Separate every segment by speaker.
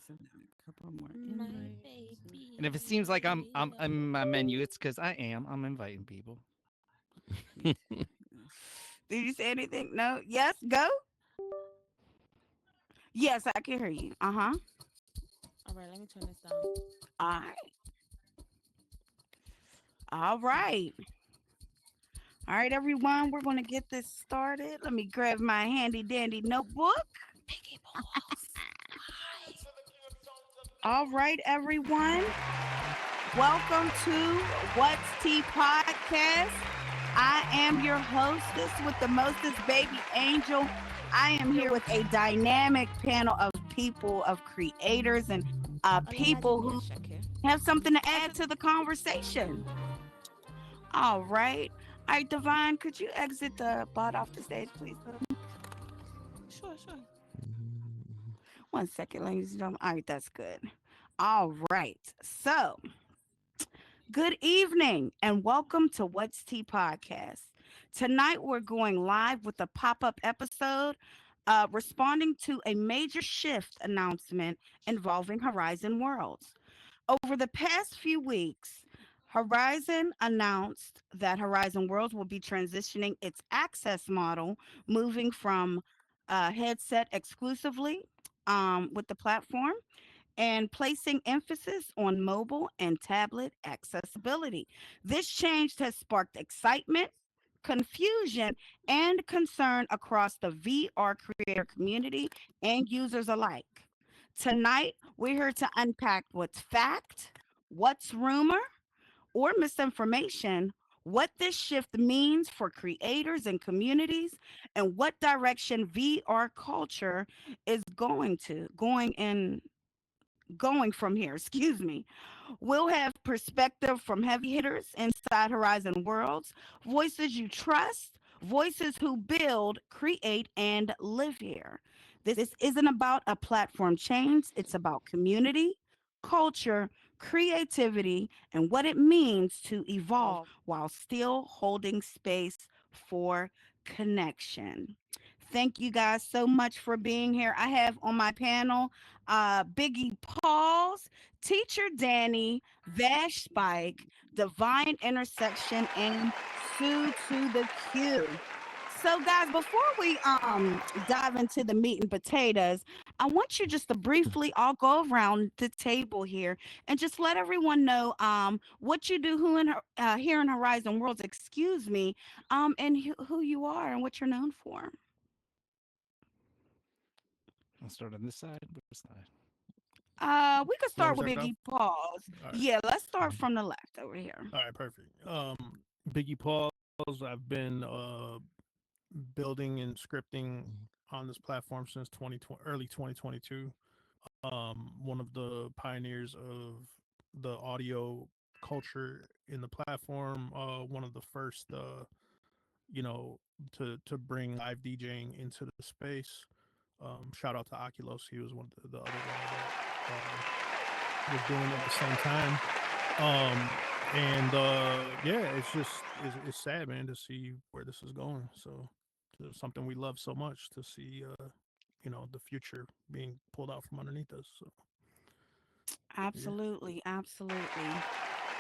Speaker 1: So a couple more
Speaker 2: My
Speaker 1: invites.
Speaker 2: baby.
Speaker 3: And if it seems like I'm in my menu, it's because I am. I'm inviting people.
Speaker 1: Did you say anything? No. Yes. Go. Yes, I can hear you. Uh huh.
Speaker 2: All right, let me turn this down.
Speaker 1: All right. All right. All right, everyone. We're gonna get this started. Let me grab my handy dandy notebook.
Speaker 2: Piggy balls. Why?
Speaker 1: All right, everyone. Welcome to What's Tea Podcast. I am your hostess with the mostest, baby angel. I am here with a dynamic panel of people, of creators, and
Speaker 2: Olamide
Speaker 1: people who
Speaker 2: Shake.
Speaker 1: have something to add to the conversation. All right. All right, Divine, could you exit the bot off the stage, please?
Speaker 2: Sure, sure.
Speaker 1: 1 second, ladies and gentlemen. All right, that's good. All right. So, good evening and welcome to What's Tea Podcast. Tonight we're going live with a pop-up episode responding to a major shift announcement involving Horizon Worlds. Over the past few weeks, Horizon announced that Horizon Worlds will be transitioning its access model, moving from headset exclusively with the platform and placing emphasis on mobile and tablet accessibility. This change has sparked excitement, confusion, and concern across the VR creator community and users alike. Tonight, we're here to unpack what's fact, what's rumor, or misinformation, what this shift means for creators and communities, and what direction VR culture is going from here, excuse me. We'll have perspective from heavy hitters inside Horizon Worlds, voices you trust, voices who build, create, and live here. This isn't about a platform change, it's about community, culture, creativity, and what it means to evolve while still holding space for connection. Thank you guys so much for being here. I have on my panel Biggie Pauls, Teacher Danny, Vash Spike, Divine Intersection, and Sue to the Q. So, guys, before we dive into the meat and potatoes, I want you just to briefly all go around the table here and just let everyone know what you do here in Horizon Worlds, excuse me, and who you are and what you're known for.
Speaker 3: I'll start on this side. Which side?
Speaker 1: We could
Speaker 4: You want
Speaker 1: start
Speaker 4: me to
Speaker 1: with
Speaker 4: start it off?
Speaker 1: Biggie Pauls.
Speaker 4: All right.
Speaker 1: Yeah, let's start from the left over here.
Speaker 4: All right, perfect. Biggie Pauls, I've been building and scripting on this platform since 2020, early 2022. One of the pioneers of the audio culture in the platform. One of the first, you know, to bring live DJing into the space. Shout out to Oculus. He was one of the other guy that was doing it at the same time. Um, and yeah, it's sad, man, to see where this is going. So, to something we love so much, to see the future being pulled out from underneath us. So yeah.
Speaker 1: Absolutely, absolutely.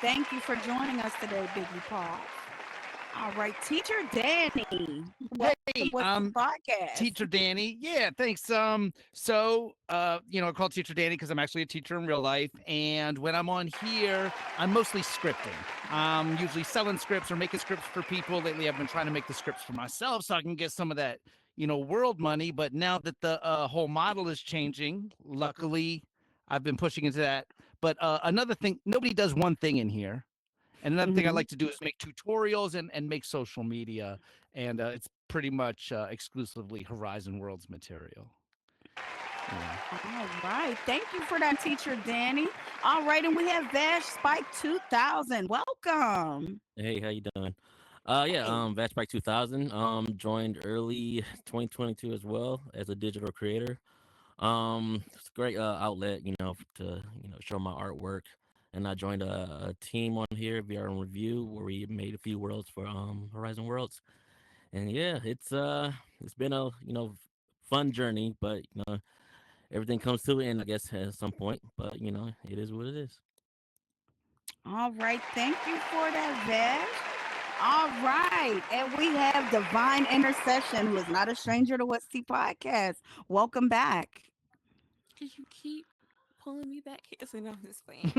Speaker 1: Thank you for joining us today, Biggie Paul. All right, Teacher Danny. Welcome
Speaker 3: Hey,
Speaker 1: with the podcast.
Speaker 3: Teacher Danny. Yeah, thanks. I call Teacher Danny because I'm actually a teacher in real life. And when I'm on here, I'm mostly scripting. Usually selling scripts or making scripts for people. Lately, I've been trying to make the scripts for myself so I can get some of that, world money. But now that the whole model is changing, luckily, I've been pushing into that. But another thing, nobody does one thing in here. And another thing I
Speaker 1: Mhm.
Speaker 3: like to do is make tutorials and make social media. And it's pretty much exclusively Horizon Worlds material. Yeah.
Speaker 1: All right. Thank you for that, Teacher Danny. All right, and we have Vash Spike 2000. Welcome.
Speaker 5: Hey, how you doing? Yeah,
Speaker 1: Hey.
Speaker 5: Vatchback 2000. Joined early 2022 as well as a digital creator. It's a great outlet, to show my artwork. And I joined a team on here, VR and Review, where we made a few worlds for Horizon Worlds. And yeah, it's been a fun journey, but everything comes to an end, I guess, at some point. But it is what it is.
Speaker 1: All right. Thank you for that, Vesh. All right. And we have Divine Intercession, who is not a stranger to What's Tea Podcast. Welcome back.
Speaker 2: Cause you keep pulling me back here. So no, I'm just playing.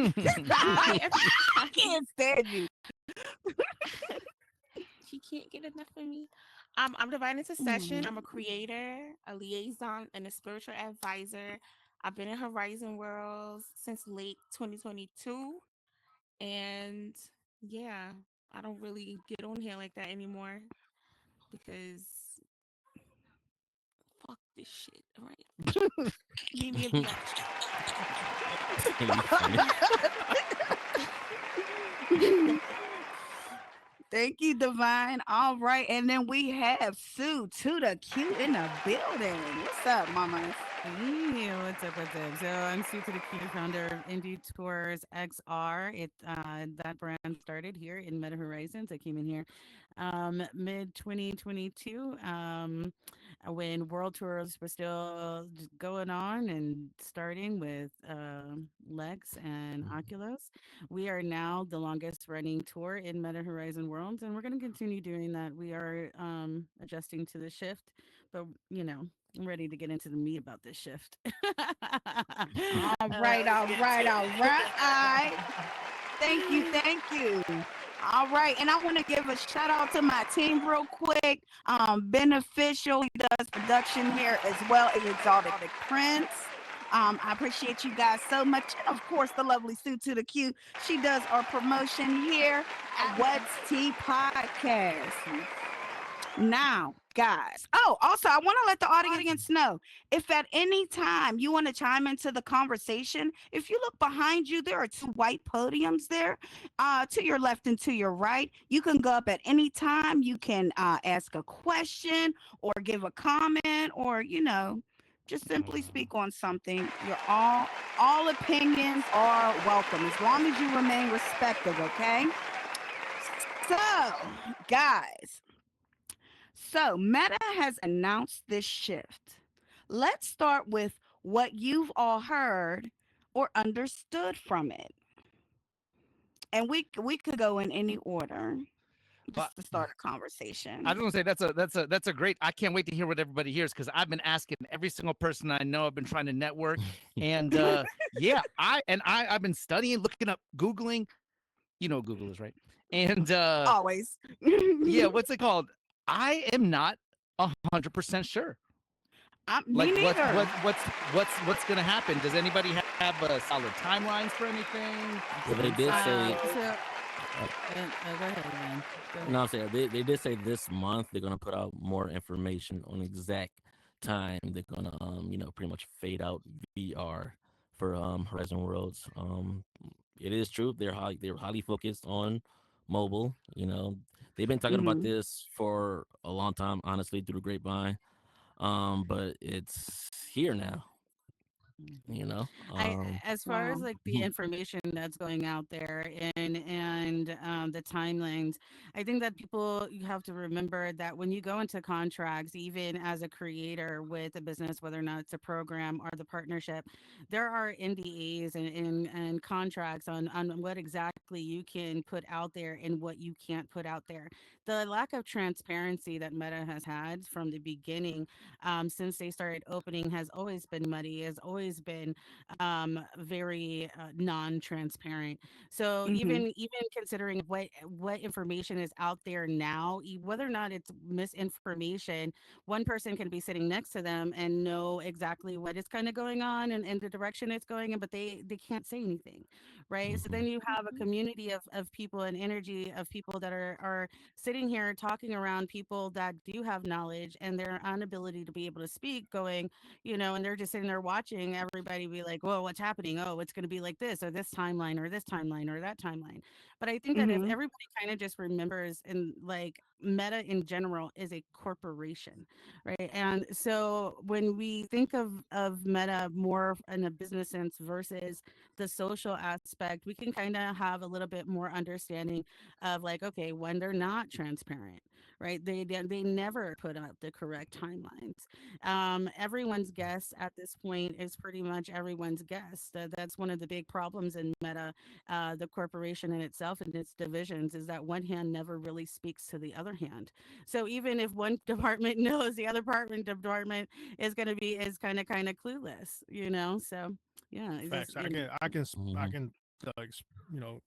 Speaker 2: Hi, everybody.
Speaker 1: Can't stand you.
Speaker 2: She can't get enough of me. I'm Divine Intercession.
Speaker 1: Mhm.
Speaker 2: I'm a creator, a liaison, and a spiritual advisor. I've been in Horizon Worlds since late 2022, and yeah, I don't really get on here like that anymore because fuck this shit. All right, meet me in the abstract.
Speaker 5: You funny.
Speaker 1: Thank you, Divine. All right. And then we have Sue to the Q in the building. What's up, mamas?
Speaker 6: Hey, what's up? What's up? So I'm Sue to the Q, founder of Indie Tours XR. That brand started here in Meta Horizons. I came in here mid 2022 when World Tours were still going on and starting with Lex and Oculus. We are now the longest running tour in Meta Horizon Worlds, and we're going to continue doing that. We are adjusting to the shift, but I'm ready to get into the meat about this shift.
Speaker 1: All right, all right, all right. Thank you, thank you. All right, and I want to give a shout out to my team real quick. Beneficial, he does production here as well as Exotic Prince. I appreciate you guys so much, and of course, the lovely Sue to the Q. She does our promotion here at What's Tea Podcast. Now, guys. Oh, also, I want to let the audience know if at any time you want to chime into the conversation, if you look behind you, there are two white podiums there to your left and to your right. You can go up at any time. You can ask a question or give a comment or, just simply speak on something. All opinions are welcome as long as you remain respectful, okay? So, guys, so, Meta has announced this shift. Let's start with what you've all heard or understood from it. And we could go in any order
Speaker 3: Well,
Speaker 1: just to start a
Speaker 3: I
Speaker 1: conversation.
Speaker 3: was gonna say that's a great. I can't wait to hear what everybody hears because I've been asking every single person I know. I've been trying to network, and yeah, I've been studying, looking up, googling. You know what Google is, right? And
Speaker 1: Always.
Speaker 3: yeah, what's it called? I am not 100% sure.
Speaker 1: Me
Speaker 3: Like
Speaker 1: neither.
Speaker 3: what's gonna happen? Does anybody have solid timelines for anything?
Speaker 5: Well, they did say.
Speaker 6: So,
Speaker 5: Uh,
Speaker 6: go ahead, man. Go
Speaker 5: no,
Speaker 6: ahead.
Speaker 5: I'm saying they did say this month they're gonna put out more information on exact time they're gonna pretty much fade out VR for Horizon Worlds. It is true they're highly focused on mobile. They've been talking about
Speaker 1: Hmm.
Speaker 5: this for a long time, honestly, through the grapevine. But it's here now. You know.
Speaker 6: I As far as
Speaker 1: Wow.
Speaker 6: like the information that's going out there and the timelines, I think that people you have to remember that when you go into contracts, even as a creator with a business, whether or not it's a program or the partnership, there are NDAs and contracts on what exactly you can put out there and what you can't put out there. The lack of transparency that Meta has had from the beginning, since they started opening, has always been muddy, has always been very non-transparent. So
Speaker 1: Hmm.
Speaker 6: even considering what information is out there now, whether or not it's misinformation, one person can be sitting next to them and know exactly what is kind of going on and the direction it's going in, but they can't say anything, right? So then
Speaker 5: Mhm.
Speaker 6: you have a community of people and energy of people that are sitting here talking around people that do have knowledge and their inability to be able to speak, going, and they're just sitting there watching everybody be like, "Whoa, what's happening? Oh, it's going to be like this or this timeline or this timeline or that timeline." But I think that if
Speaker 1: Hmm.
Speaker 6: everybody kind of just remembers, and like Meta in general is a corporation, right? And so when we think of Meta more in a business sense versus the social aspect, we can kind of have a little bit more understanding of like, okay, when they're not transparent, right? They never put up the correct timelines. Everyone's guess at this point is pretty much everyone's guess. That's one of the big problems in Meta, the corporation in itself and its divisions, is that one hand never really speaks to the other hand. So even if one department knows, the other department is going to be is kind of clueless, you know. So yeah, it
Speaker 4: Facts.
Speaker 6: just you know,
Speaker 4: I
Speaker 5: Hmm.
Speaker 4: can,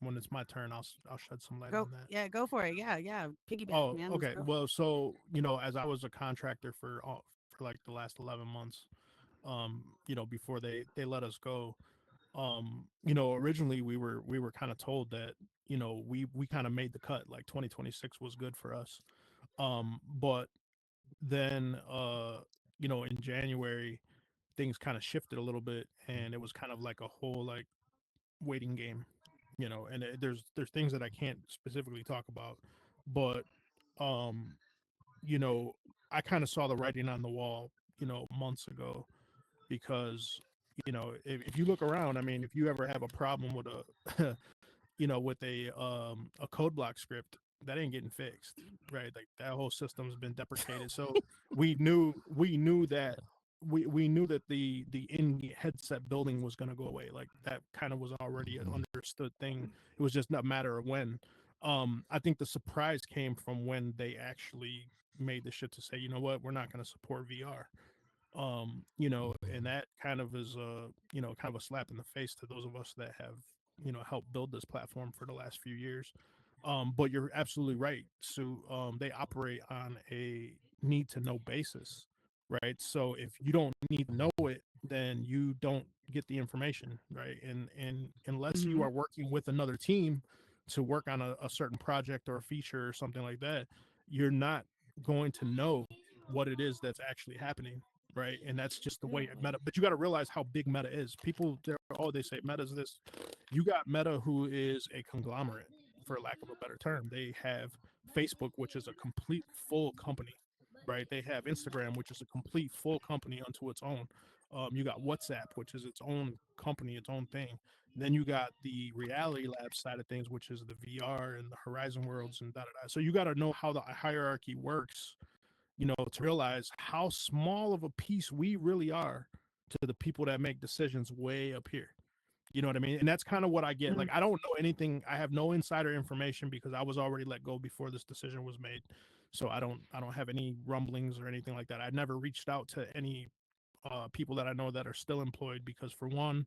Speaker 4: when it's my turn, I'll shed some light
Speaker 6: go
Speaker 4: on that.
Speaker 6: yeah go for it. Yeah, piggyback,
Speaker 4: Oh,
Speaker 6: man. Let's
Speaker 4: okay.
Speaker 6: go.
Speaker 4: Well, so as I was a contractor for like the last 11 months, before they let us go, originally we were kind of told that we kind of made the cut, like 2026 was good for us. But then in January things kind of shifted a little bit, and it was kind of like a whole like waiting game, and there's things that I can't specifically talk about, but um you know I kind of saw the writing on the wall, months ago, because if you look around, I mean, if you ever have a problem with a with a code block script, that ain't getting fixed, right? Like that whole system's been deprecated. So we knew that we knew that the in headset building was going to go away. Like that kind of was already an
Speaker 5: Hmm.
Speaker 4: understood thing. It was just a matter of when. I think the surprise came from when they actually made the shit to say, you know what, we're not going to support VR. And that kind of is kind of a slap in the face to those of us that have helped build this platform for the last few years. But you're absolutely right, Sue. They operate on a need to know basis, right? So if you don't need to know it, then you don't get the information, right? And unless you
Speaker 6: Hmm.
Speaker 4: are working with another team to work on a certain project or a feature or something like that, you're not going to know what it is that's actually happening, right? And that's just the way Meta. But you got to realize how big Meta is. People, they say Meta's this. You got Meta, who is a conglomerate, for lack of a better term. They have Facebook, which is a complete full company, right? They have Instagram, which is a complete full company unto its own. You got WhatsApp, which is its own company, its own thing. Then you got the Reality Lab side of things, which is the VR and the Horizon Worlds and da da da. So you got to know how the hierarchy works, to realize how small of a piece we really are to the people that make decisions way up here. You know what I mean? And that's kind of what I get. Like, I don't know anything. I have no insider information because I was already let go before this decision was made. So I don't have any rumblings or anything like that. I never reached out to any people that I know that are still employed, because for one,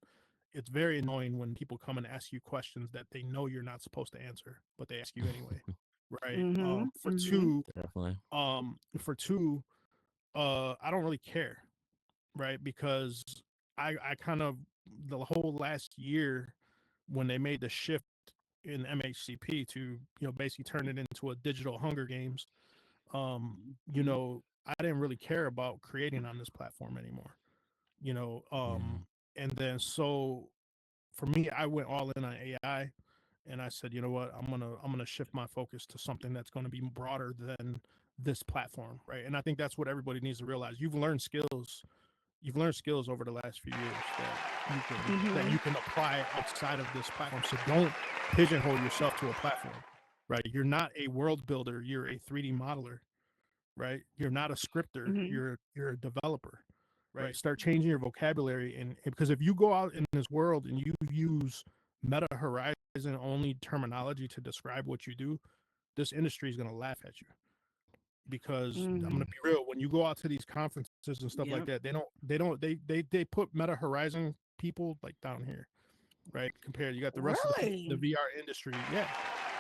Speaker 4: it's very annoying when people come and ask you questions that they know you're not supposed to answer, but they ask you anyway, right?
Speaker 6: Hmm.
Speaker 4: For
Speaker 6: Hmm.
Speaker 4: two,
Speaker 5: Definitely.
Speaker 4: for two, I don't really care, right? Because I kind of, the whole last year, when they made the shift in MHCP to basically turn it into a digital Hunger Games, I didn't really care about creating on this platform anymore. You know,
Speaker 5: Yeah.
Speaker 4: and then so for me, I went all in on AI, and I said, you know what, I'm gonna shift my focus to something that's going to be broader than this platform, right? And I think that's what everybody needs to realize. You've learned skills over the last few years that you can apply outside of this platform. So don't pigeonhole yourself to a platform, right? You're not a world builder, you're a 3D modeler, right? You're not a scripter,
Speaker 6: Hmm.
Speaker 4: you're a developer, right? Start changing your vocabulary, and because if you go out in this world and you use Meta Horizon only terminology to describe what you do, this industry is going to laugh at you, because I'm going
Speaker 6: Hmm.
Speaker 4: to be real. When you go out to these conferences and stuff like
Speaker 6: Yep.
Speaker 4: that, they put Meta Horizon people like down here, right? Compared, you got the rest of the
Speaker 6: Really?
Speaker 4: VR industry. Yeah,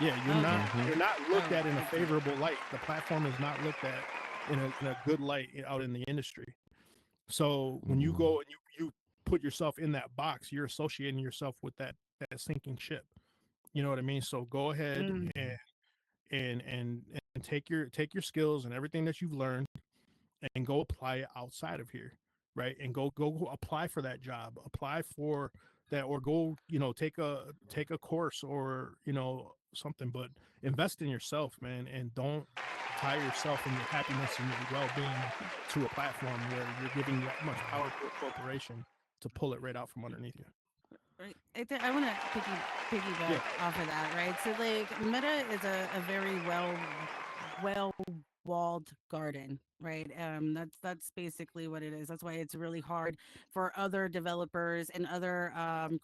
Speaker 4: yeah. You're not
Speaker 6: Okay.
Speaker 5: Hmm.
Speaker 4: you're not looked
Speaker 6: Oh,
Speaker 4: at in a
Speaker 6: okay.
Speaker 4: favorable light. The platform is not looked at in a good light out in the industry. So when you
Speaker 5: Hmm.
Speaker 4: go and you put yourself in that box, you're associating yourself with that sinking ship. You know what I mean? So go ahead
Speaker 6: Mm.
Speaker 4: and take your skills and everything that you've learned and go apply it outside of here, right? And go apply for that job, apply for that, or go take a course, or something. But invest in yourself, man, and don't tie yourself and your happiness and your well-being to a platform where you're giving that much power to a corporation to pull it right out from underneath you.
Speaker 6: Right. I want to
Speaker 4: Yeah.
Speaker 6: piggyback off of that, right? So like Meta is a very well walled garden, right? That's basically what it is. That's why it's really hard for other developers and other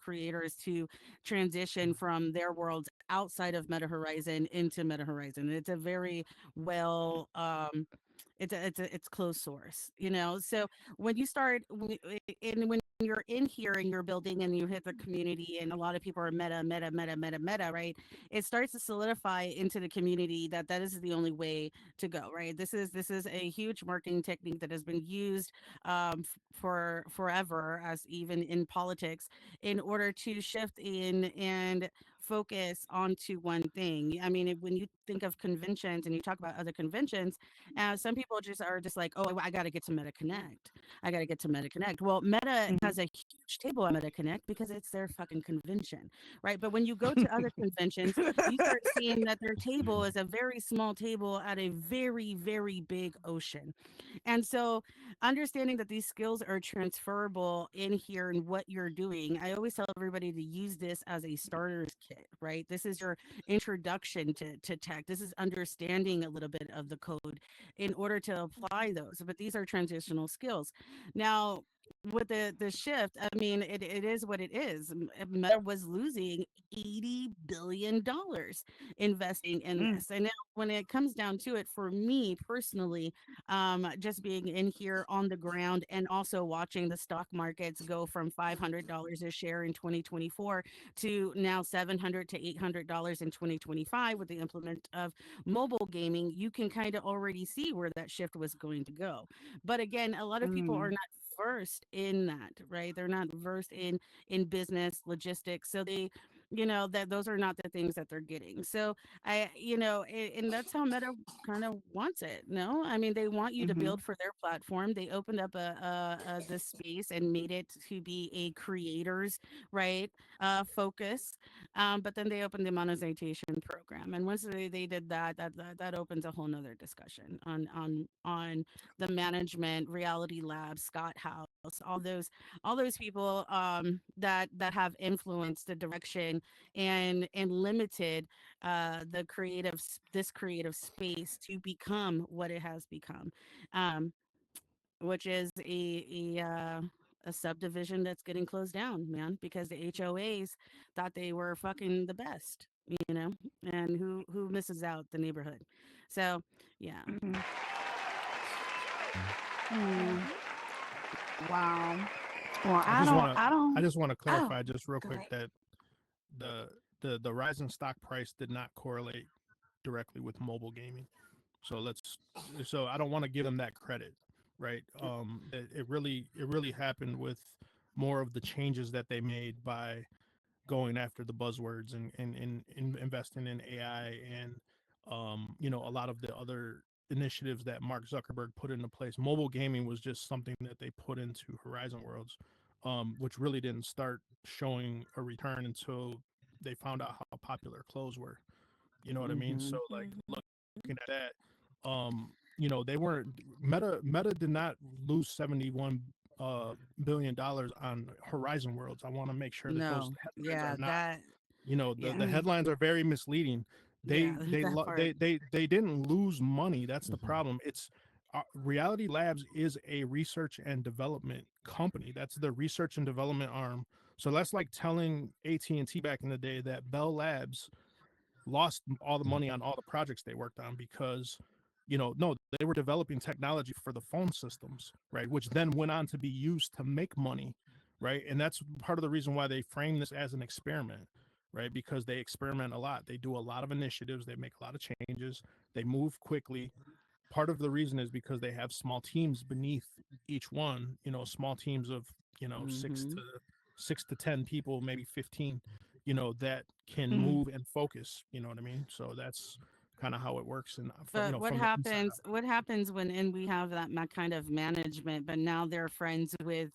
Speaker 6: creators to transition from their worlds outside of Meta Horizon into Meta Horizon. It's a very well it's closed source, you know. So when you start when you're in here and you're building and you hit the community and a lot of people are meta, right? It starts to solidify into the community that that is the only way to go, right? This is a huge marketing technique that has been used for forever, as even in politics, in order to shift in and focus onto one thing. I mean, when you think of conventions and you talk about other conventions, some people just are just like, oh, I got to get to Meta Connect. I got to get to Meta Connect. Well, Meta
Speaker 1: Mhm.
Speaker 6: has a huge table at Meta Connect because it's their fucking convention, right? But when you go to other conventions, you start seeing that their table is a very small table at a very, very big ocean. And so, understanding that these skills are transferable in here and what you're doing, I always tell everybody to use this as a starter's kit, right? This is your introduction to tech. This is understanding a little bit of the code in order to apply those. But these are transitional skills. Now, with the shift, I mean, it is what it is. Meta was losing $80 billion investing in
Speaker 1: Mm,
Speaker 6: this. And now when it comes down to it, for me personally, just being in here on the ground and also watching the stock markets go from $500 a share in 2024 to now $700 to $800 in 2025 with the implement of mobile gaming, you can kind of already see where that shift was going to go. But again, a lot of people are
Speaker 1: mm,
Speaker 6: not versed in that, right? They're not versed in business logistics, so they, that those are not the things that they're getting. So and that's how Meta kind of wants it. No, I mean, they want you to
Speaker 1: mhm,
Speaker 6: build for their platform. They opened up a this space and made it to be a creators, right, focus. But then they opened the monetization program, and once they did that, that opens a whole nother discussion on the management, Reality Labs, Scott House, all those people that have influenced the direction and limited this creative space to become what it has become, um, which is a subdivision that's getting closed down, man, because the HOAs thought they were fucking the best, and who misses out? The neighborhood. So, yeah.
Speaker 1: mhm, mm.
Speaker 2: Mhm.
Speaker 1: Wow. Well,
Speaker 4: I
Speaker 1: I
Speaker 4: just
Speaker 1: don't.
Speaker 4: want to
Speaker 1: I
Speaker 4: I
Speaker 1: don't.
Speaker 4: just want to
Speaker 1: Oh,
Speaker 4: clarify just real
Speaker 1: go
Speaker 4: quick
Speaker 1: ahead.
Speaker 4: that the the rising stock price did not correlate directly with mobile gaming. So I don't want to give them that credit, right? It really happened with more of the changes that they made by going after the buzzwords and investing in AI and a lot of the other initiatives that Mark Zuckerberg put into place. Mobile gaming was just something that they put into Horizon Worlds, which really didn't start showing a return until they found out how popular clothes were. You know what I mean? So
Speaker 1: Mhm.
Speaker 4: like
Speaker 2: Mhm.
Speaker 4: looking at that, they weren't Meta did not lose $71 billion on Horizon Worlds. I want to make sure that those
Speaker 6: No.
Speaker 4: headlines are
Speaker 6: Yeah.
Speaker 4: not,
Speaker 6: That. Yeah.
Speaker 4: the
Speaker 1: Mm,
Speaker 4: headlines are very misleading.
Speaker 6: Yeah.
Speaker 4: They
Speaker 6: That
Speaker 4: lo-
Speaker 6: part.
Speaker 4: they didn't lose money. That's the
Speaker 5: Mhm.
Speaker 4: problem. It's Reality Labs is a research and development company. That's the research and development arm. So that's like telling AT&T back in the day that Bell Labs lost all the money on all the projects they worked on because no, they were developing technology for the phone systems, right, which then went on to be used to make money, right? And that's part of the reason why they frame this as an experiment, right? Because they experiment a lot, they do a lot of initiatives, they make a lot of changes, they move quickly. Part of the reason is because they have small teams beneath each one, small teams of, six
Speaker 6: Mm-hmm.
Speaker 4: to 10 people, maybe 15, that can
Speaker 1: mm,
Speaker 4: move and focus, you know what I mean? So that's kind of how it works. And from,
Speaker 6: But what
Speaker 4: from the inside
Speaker 6: happens?
Speaker 4: out.
Speaker 6: What happens when and we have kind of management, but now they're friends with,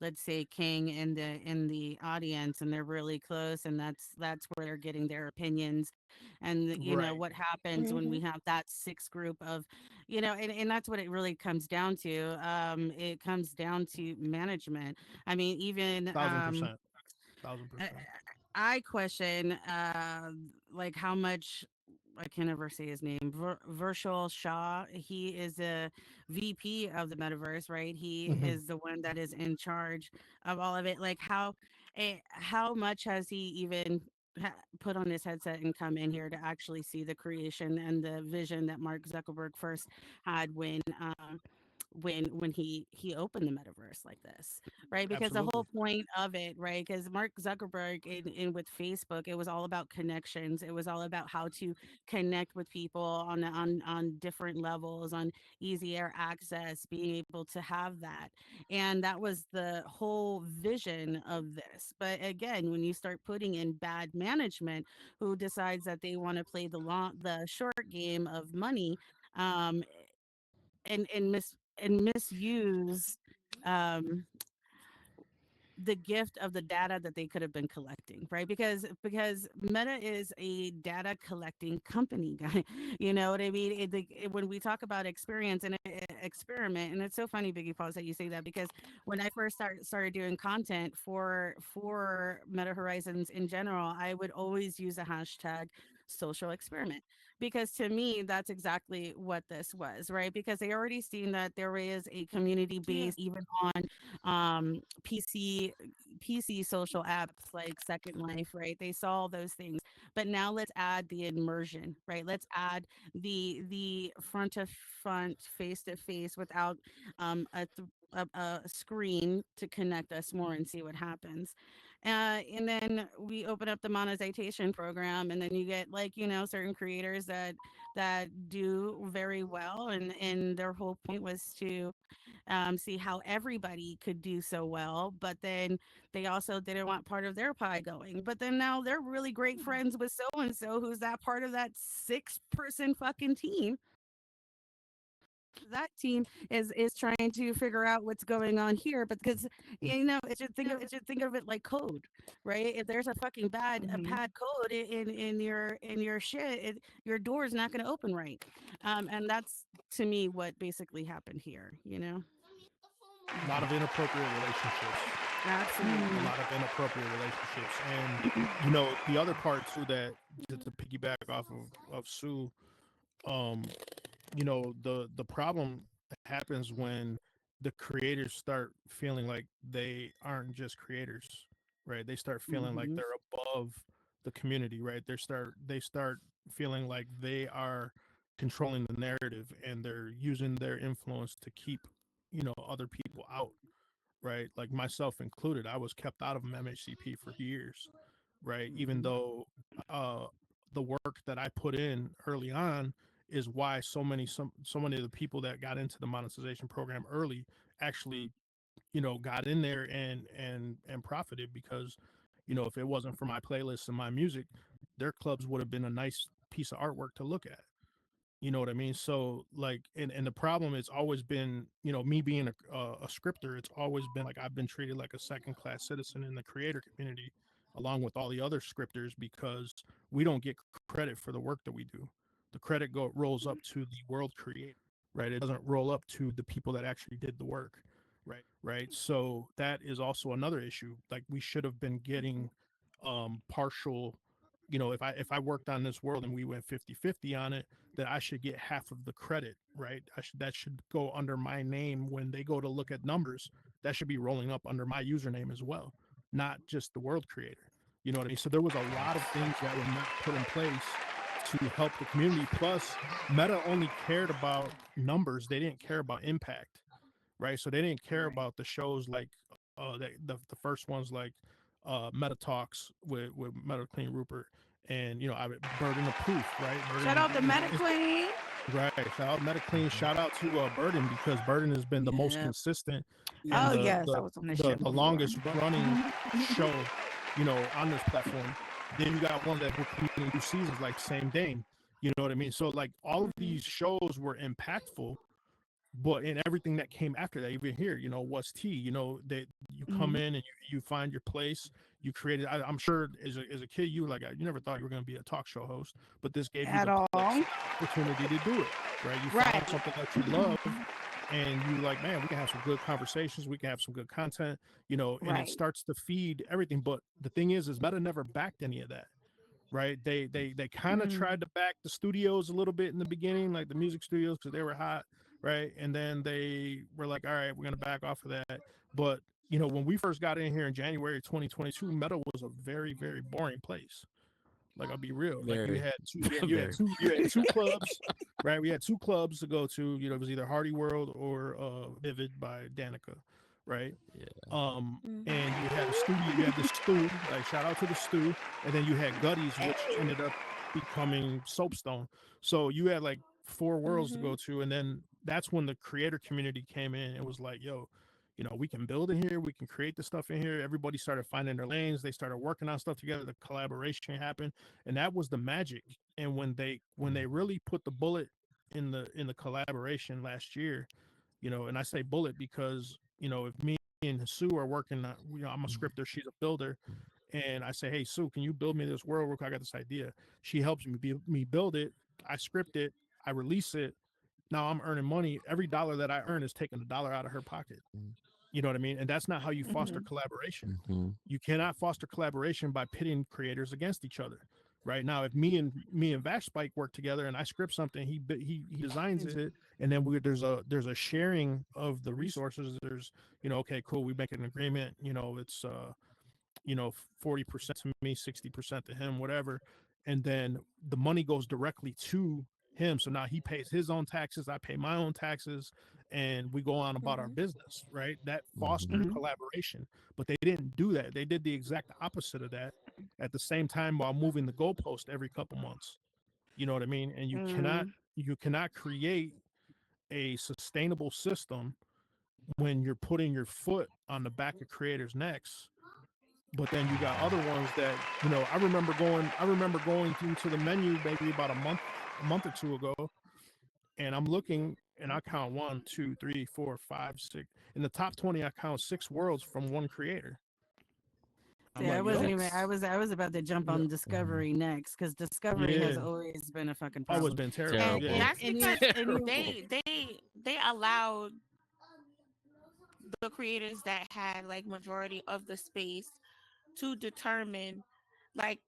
Speaker 6: let's say King in the audience, and they're really close, and that's where they're getting their opinions, and
Speaker 4: Right.
Speaker 6: what happens when we
Speaker 2: Mhm.
Speaker 6: have that six group of, and that's what it really comes down to. It comes down to management. I mean, even
Speaker 4: 1000%. thousand
Speaker 6: I
Speaker 4: percent.
Speaker 6: I question like how much. I can never say his name. Virtual Shaw. He is a VP of the metaverse, right? He
Speaker 4: Hmm.
Speaker 6: is the one that is in charge of all of it. Like how much has he even put on his headset and come in here to actually see the creation and the vision that Mark Zuckerberg first had when he opened the metaverse like this, right? Because the
Speaker 4: Absolutely.
Speaker 6: whole point of it, right? Because Mark Zuckerberg in with Facebook, it was all about connections. It was all about how to connect with people on different levels, on easier access, being able to have that. And that was the whole vision of this. But again, when you start putting in bad management who decides that they want to play the short game of money, um and misuse um the gift of the data that they could have been collecting, right? Because Meta is a data collecting company, guy. You know what I mean? When we talk about experience and experiment, and it's so funny, Biggie Paws, that you say that, because when I first started doing content for Meta Horizons in general, I would always use a hashtag social experiment, because to me that's exactly what this was, right? Because they already seen that there is a community
Speaker 2: Yeah.
Speaker 6: base even on PC social apps like Second Life, right? They saw all those things. But now let's add the immersion, right? Let's add the front to front, face to face, without a screen to connect us more and see what happens. And then we open up the monetization program, and then you get, like, certain creators that do very well, and their whole point was to see how everybody could do so well. But then they also didn't want part of their pie going. But then now they're really great friends with so and so, who's that part of that 6-person fucking team. That team is trying to figure out what's going on here, but because it should think of it like code, right? If there's a fucking
Speaker 2: Hmm.
Speaker 6: bad code in your shit, your door is not going to open right. And that's, to me, what basically happened here.
Speaker 4: A lot of inappropriate relationships. A
Speaker 6: Absolutely.
Speaker 2: Hmm.
Speaker 4: lot of inappropriate relationships. And the other part too, that to piggyback off of Sue, um, the problem happens when the creators start feeling like they aren't just creators, right? They start feeling like
Speaker 6: Hmm.
Speaker 4: they're above the community, right? They start feeling like they are controlling the narrative, and they're using their influence to keep other people out, right? Like myself included, I was kept out of MHCP for years, right? Even
Speaker 6: Hmm.
Speaker 4: though uh, the work that I put in early on is why so many of the people that got into the monetization program early actually got in there and profited, because if it wasn't for my playlists and my music, their clubs would have been a nice piece of artwork to look at. You know what I mean? So like, and the problem has always been, me being a scripter, it's always been like I've been treated like a second class citizen in the creator community, along with all the other scripters, because we don't get credit for the work that we do. The credit rolls up to the world creator, right? It doesn't roll up to the people that actually did the work, right? So that is also another issue. Like we should have been getting partial, if I worked on this world and we went 50-50 on it, that I should get half of the credit, right? That should go under my name. When they go to look at numbers, that should be rolling up under my username as well, not just the world creator. You know what I mean? So there was a lot of things that were not put in place to help the community. Plus, Meta only cared about numbers; they didn't care about impact, right? So they didn't care
Speaker 1: Right.
Speaker 4: about the shows like the first ones, like Meta Talks with Meta Clean Rupert, and Burden of Proof, right?
Speaker 1: Shout
Speaker 4: Burden
Speaker 1: out to Meta
Speaker 4: is
Speaker 1: Queen.
Speaker 4: right. Shout out Meta Clean.
Speaker 5: Mhm.
Speaker 4: Shout out to Burden, because Burden has been the most
Speaker 6: Yeah.
Speaker 4: consistent
Speaker 1: Oh
Speaker 4: and
Speaker 6: Yeah.
Speaker 1: yes, I was on this shit
Speaker 4: the
Speaker 1: before.
Speaker 4: longest running show, on this platform. Then you got ones that will come in and do seasons like Same Dame. You know what I mean? So like all of these shows were impactful, but in everything that came after that, even here, what's T, that you come
Speaker 1: Hmm.
Speaker 4: in and you find your place. You created, I'm sure as a kid, you were like, you never thought you were going to be a talk show host, but this gave you
Speaker 1: At
Speaker 4: the place
Speaker 1: all.
Speaker 4: and the opportunity to do it, right? You found
Speaker 1: Right.
Speaker 4: something that you love, and you like, man, we can have some good conversations, we can have some good content, and it
Speaker 1: Right.
Speaker 4: starts to feed everything. But the thing is Meta never backed any of that, right? They kind of
Speaker 1: Mm.
Speaker 4: tried to back the studios a little bit in the beginning, like the music studios, because they were hot, right? And then they were like, all right, we're gonna back off of that. But when we first got in here in January 2022, metal was a very, very boring place. Like, I'll be real. Like, you
Speaker 5: Very,
Speaker 4: had two,
Speaker 5: very.
Speaker 4: you had two clubs, right? We had two clubs to go to. It was either Hardy World or Vivid by Danica, right?
Speaker 5: Yeah.
Speaker 4: And you had a studio. You had the Stew. Like, shout out to the Stew, and then you had Gutties, which
Speaker 1: Hey.
Speaker 4: ended up becoming Soapstone. So you had like four worlds to
Speaker 2: Mm-hmm.
Speaker 4: go to, and then that's when the creator community came in and was like, "Yo, we can build in here. We can create the stuff in here." Everybody started finding their lanes. They started working on stuff together. The collaboration happened, and that was the magic. And when they really put the bullet in the collaboration last year, and I say bullet because if me and Sue are working on, I'm a scripter, she's a builder, and I say, hey Sue, can you build me this world real quick? I got this idea. She helps me build it. I script it. I release it. Now I'm earning money. Every dollar that I earn is taking a dollar out of her pocket. You know what I mean? And that's not how you foster
Speaker 1: Mhm.
Speaker 4: collaboration.
Speaker 5: Mm-hmm.
Speaker 4: You cannot foster collaboration by pitting creators against each other. Right now, if me and Vash Spike work together and I script something, he designs it, and then there's a sharing of the resources. There's okay, cool, we make an agreement. It's 40% to me, 60% to him, whatever, and then the money goes directly to him. So now he pays his own taxes, I pay my own taxes, and we go on about our
Speaker 2: Mm-hmm.
Speaker 4: business, right? That
Speaker 5: Mm-hmm.
Speaker 4: fostered
Speaker 1: Mhm.
Speaker 4: collaboration. But they didn't do that. They did the exact opposite of that at the same time while moving the goalpost every couple months. You know what I mean? And
Speaker 1: Mm.
Speaker 4: you cannot create a sustainable system when you're putting your foot on the back of creators' necks. But then you got other ones that I remember going into the menu maybe about a month or two ago, and I'm looking and I count one, two, three, four, five, six. In the top 20, I count six worlds from one creator. I'm
Speaker 6: See, I
Speaker 4: like,
Speaker 6: wasn't
Speaker 4: yo,
Speaker 6: even.
Speaker 5: That's
Speaker 6: I was about to jump
Speaker 4: yeah,
Speaker 6: on
Speaker 5: mhm.
Speaker 6: Discovery next because Discovery has
Speaker 4: yeah,
Speaker 6: always been a fucking
Speaker 4: always
Speaker 6: problem.
Speaker 4: been terrible.
Speaker 2: And
Speaker 4: Yeah,
Speaker 5: Terrible.
Speaker 2: that's
Speaker 6: And you
Speaker 2: because
Speaker 6: and you
Speaker 5: Terrible.
Speaker 2: they allowed the creators that had like majority of the space to determine like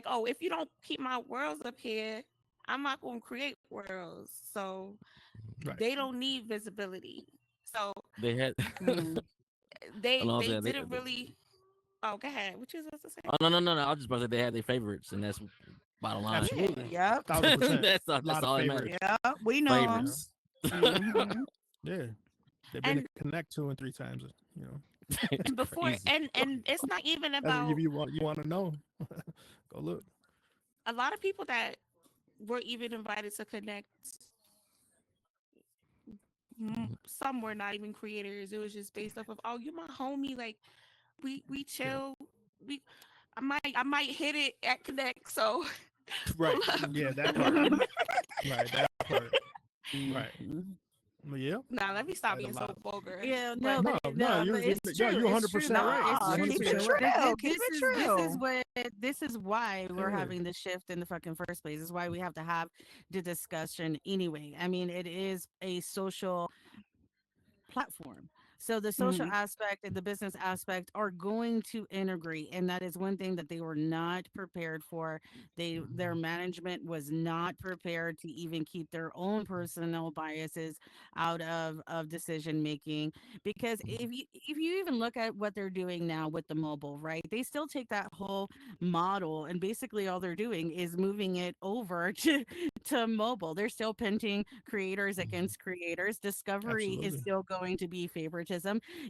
Speaker 2: oh, if you don't keep my worlds up here, I'm not going to create worlds. So
Speaker 4: right.
Speaker 2: they don't need visibility. So
Speaker 5: They had.
Speaker 1: Mm.
Speaker 5: And I was
Speaker 2: they
Speaker 5: saying
Speaker 2: didn't really. Oh, go ahead. What you was supposed to say?
Speaker 5: oh no, no, no, no. I was just about to say they had their favorites, and that's bottom line.
Speaker 4: Absolutely,
Speaker 2: Yeah.
Speaker 1: Yep.
Speaker 4: 1,000%.
Speaker 5: that's all.
Speaker 4: A
Speaker 5: That's
Speaker 4: lot of
Speaker 5: all that matters.
Speaker 4: favorites.
Speaker 1: Yep. We know them.
Speaker 4: Yeah,
Speaker 5: Favorites.
Speaker 1: Mhm.
Speaker 4: yeah. They've been to
Speaker 2: And
Speaker 4: connect 2 and 3 times. You know,
Speaker 2: and before
Speaker 5: Crazy.
Speaker 2: and it's not even
Speaker 4: that's if
Speaker 2: about
Speaker 4: you want to know. Go look.
Speaker 2: a lot of people that were even invited to connect. Some were not even creators. It was just based off of, oh, you my homie. Like we
Speaker 4: Yeah,
Speaker 2: chill. We I might hit it at connect. So pull
Speaker 4: right.
Speaker 2: up.
Speaker 4: Yeah, that part.
Speaker 1: Mhm.
Speaker 4: Right, that part. Right.
Speaker 1: Mhm.
Speaker 4: But yeah,
Speaker 2: Now let me stop
Speaker 4: a
Speaker 2: being so
Speaker 4: lot.
Speaker 2: vulgar.
Speaker 6: yeah,
Speaker 2: But
Speaker 6: no,
Speaker 4: No,
Speaker 6: but
Speaker 4: no,
Speaker 6: no, but it's
Speaker 4: yo,
Speaker 6: true.
Speaker 4: you're
Speaker 6: It's true
Speaker 4: 100%
Speaker 6: though.
Speaker 4: right.
Speaker 6: It's
Speaker 1: Nah,
Speaker 4: You're
Speaker 6: true.
Speaker 1: keep
Speaker 6: True.
Speaker 1: it
Speaker 4: 100% right.
Speaker 1: true. Keep it
Speaker 6: This is
Speaker 1: true.
Speaker 6: what this is why we're
Speaker 4: Yeah,
Speaker 6: having the shift in the fucking first place. Is why we have to have the discussion anyway. I mean, it is a social platform. So the social
Speaker 1: Mhm.
Speaker 6: aspect and the business aspect are going to integrate, and that is one thing that they were not prepared for. Their management was not prepared to even keep their own personal biases out of decision making. Because if you even look at what they're doing now with the mobile, right? They still take that whole model, and basically all they're doing is moving it over to mobile. They're still pinting creators against creators. Discovery is
Speaker 4: absolutely.
Speaker 6: still going to be favoritism.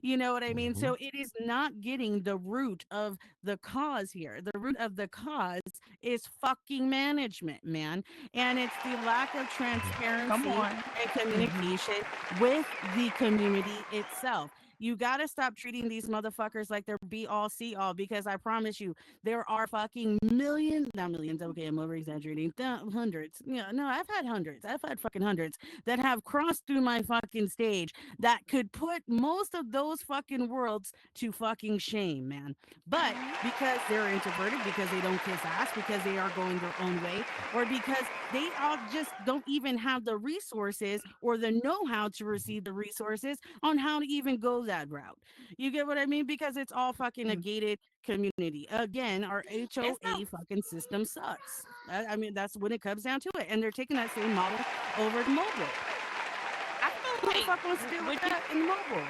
Speaker 6: You know what I mean?
Speaker 5: Mm-hmm.
Speaker 6: So it is not getting the root of the cause here. The root of the cause is fucking management, man. And it's the lack of
Speaker 1: Come
Speaker 6: transparency
Speaker 1: on.
Speaker 6: and
Speaker 1: Mhm.
Speaker 6: communication with the community itself. You got to stop treating these motherfuckers like they're be all see all, because I promise you, there are fucking millions, not millions, okay, I'm over exaggerating, hundreds. Yeah, no, I've had hundreds. I've had fucking hundreds that have crossed through my fucking stage that could put most of those fucking worlds to fucking shame, man. But because they're introverted, because they don't kiss ass, because they are going their own way, or because they all just don't even have the resources or the know how to receive the resources on how to even go that route. You get what I mean? Because it's all fucking a
Speaker 2: Mhm.
Speaker 6: gated community. Again, our
Speaker 2: It's
Speaker 6: HOA
Speaker 2: not.
Speaker 6: fucking system sucks. I mean, that's when it comes down to it. And they're taking that same model over to mobile.
Speaker 2: I feel
Speaker 6: Who the
Speaker 2: like
Speaker 6: fuck wants to deal with
Speaker 2: when you
Speaker 6: that in mobile?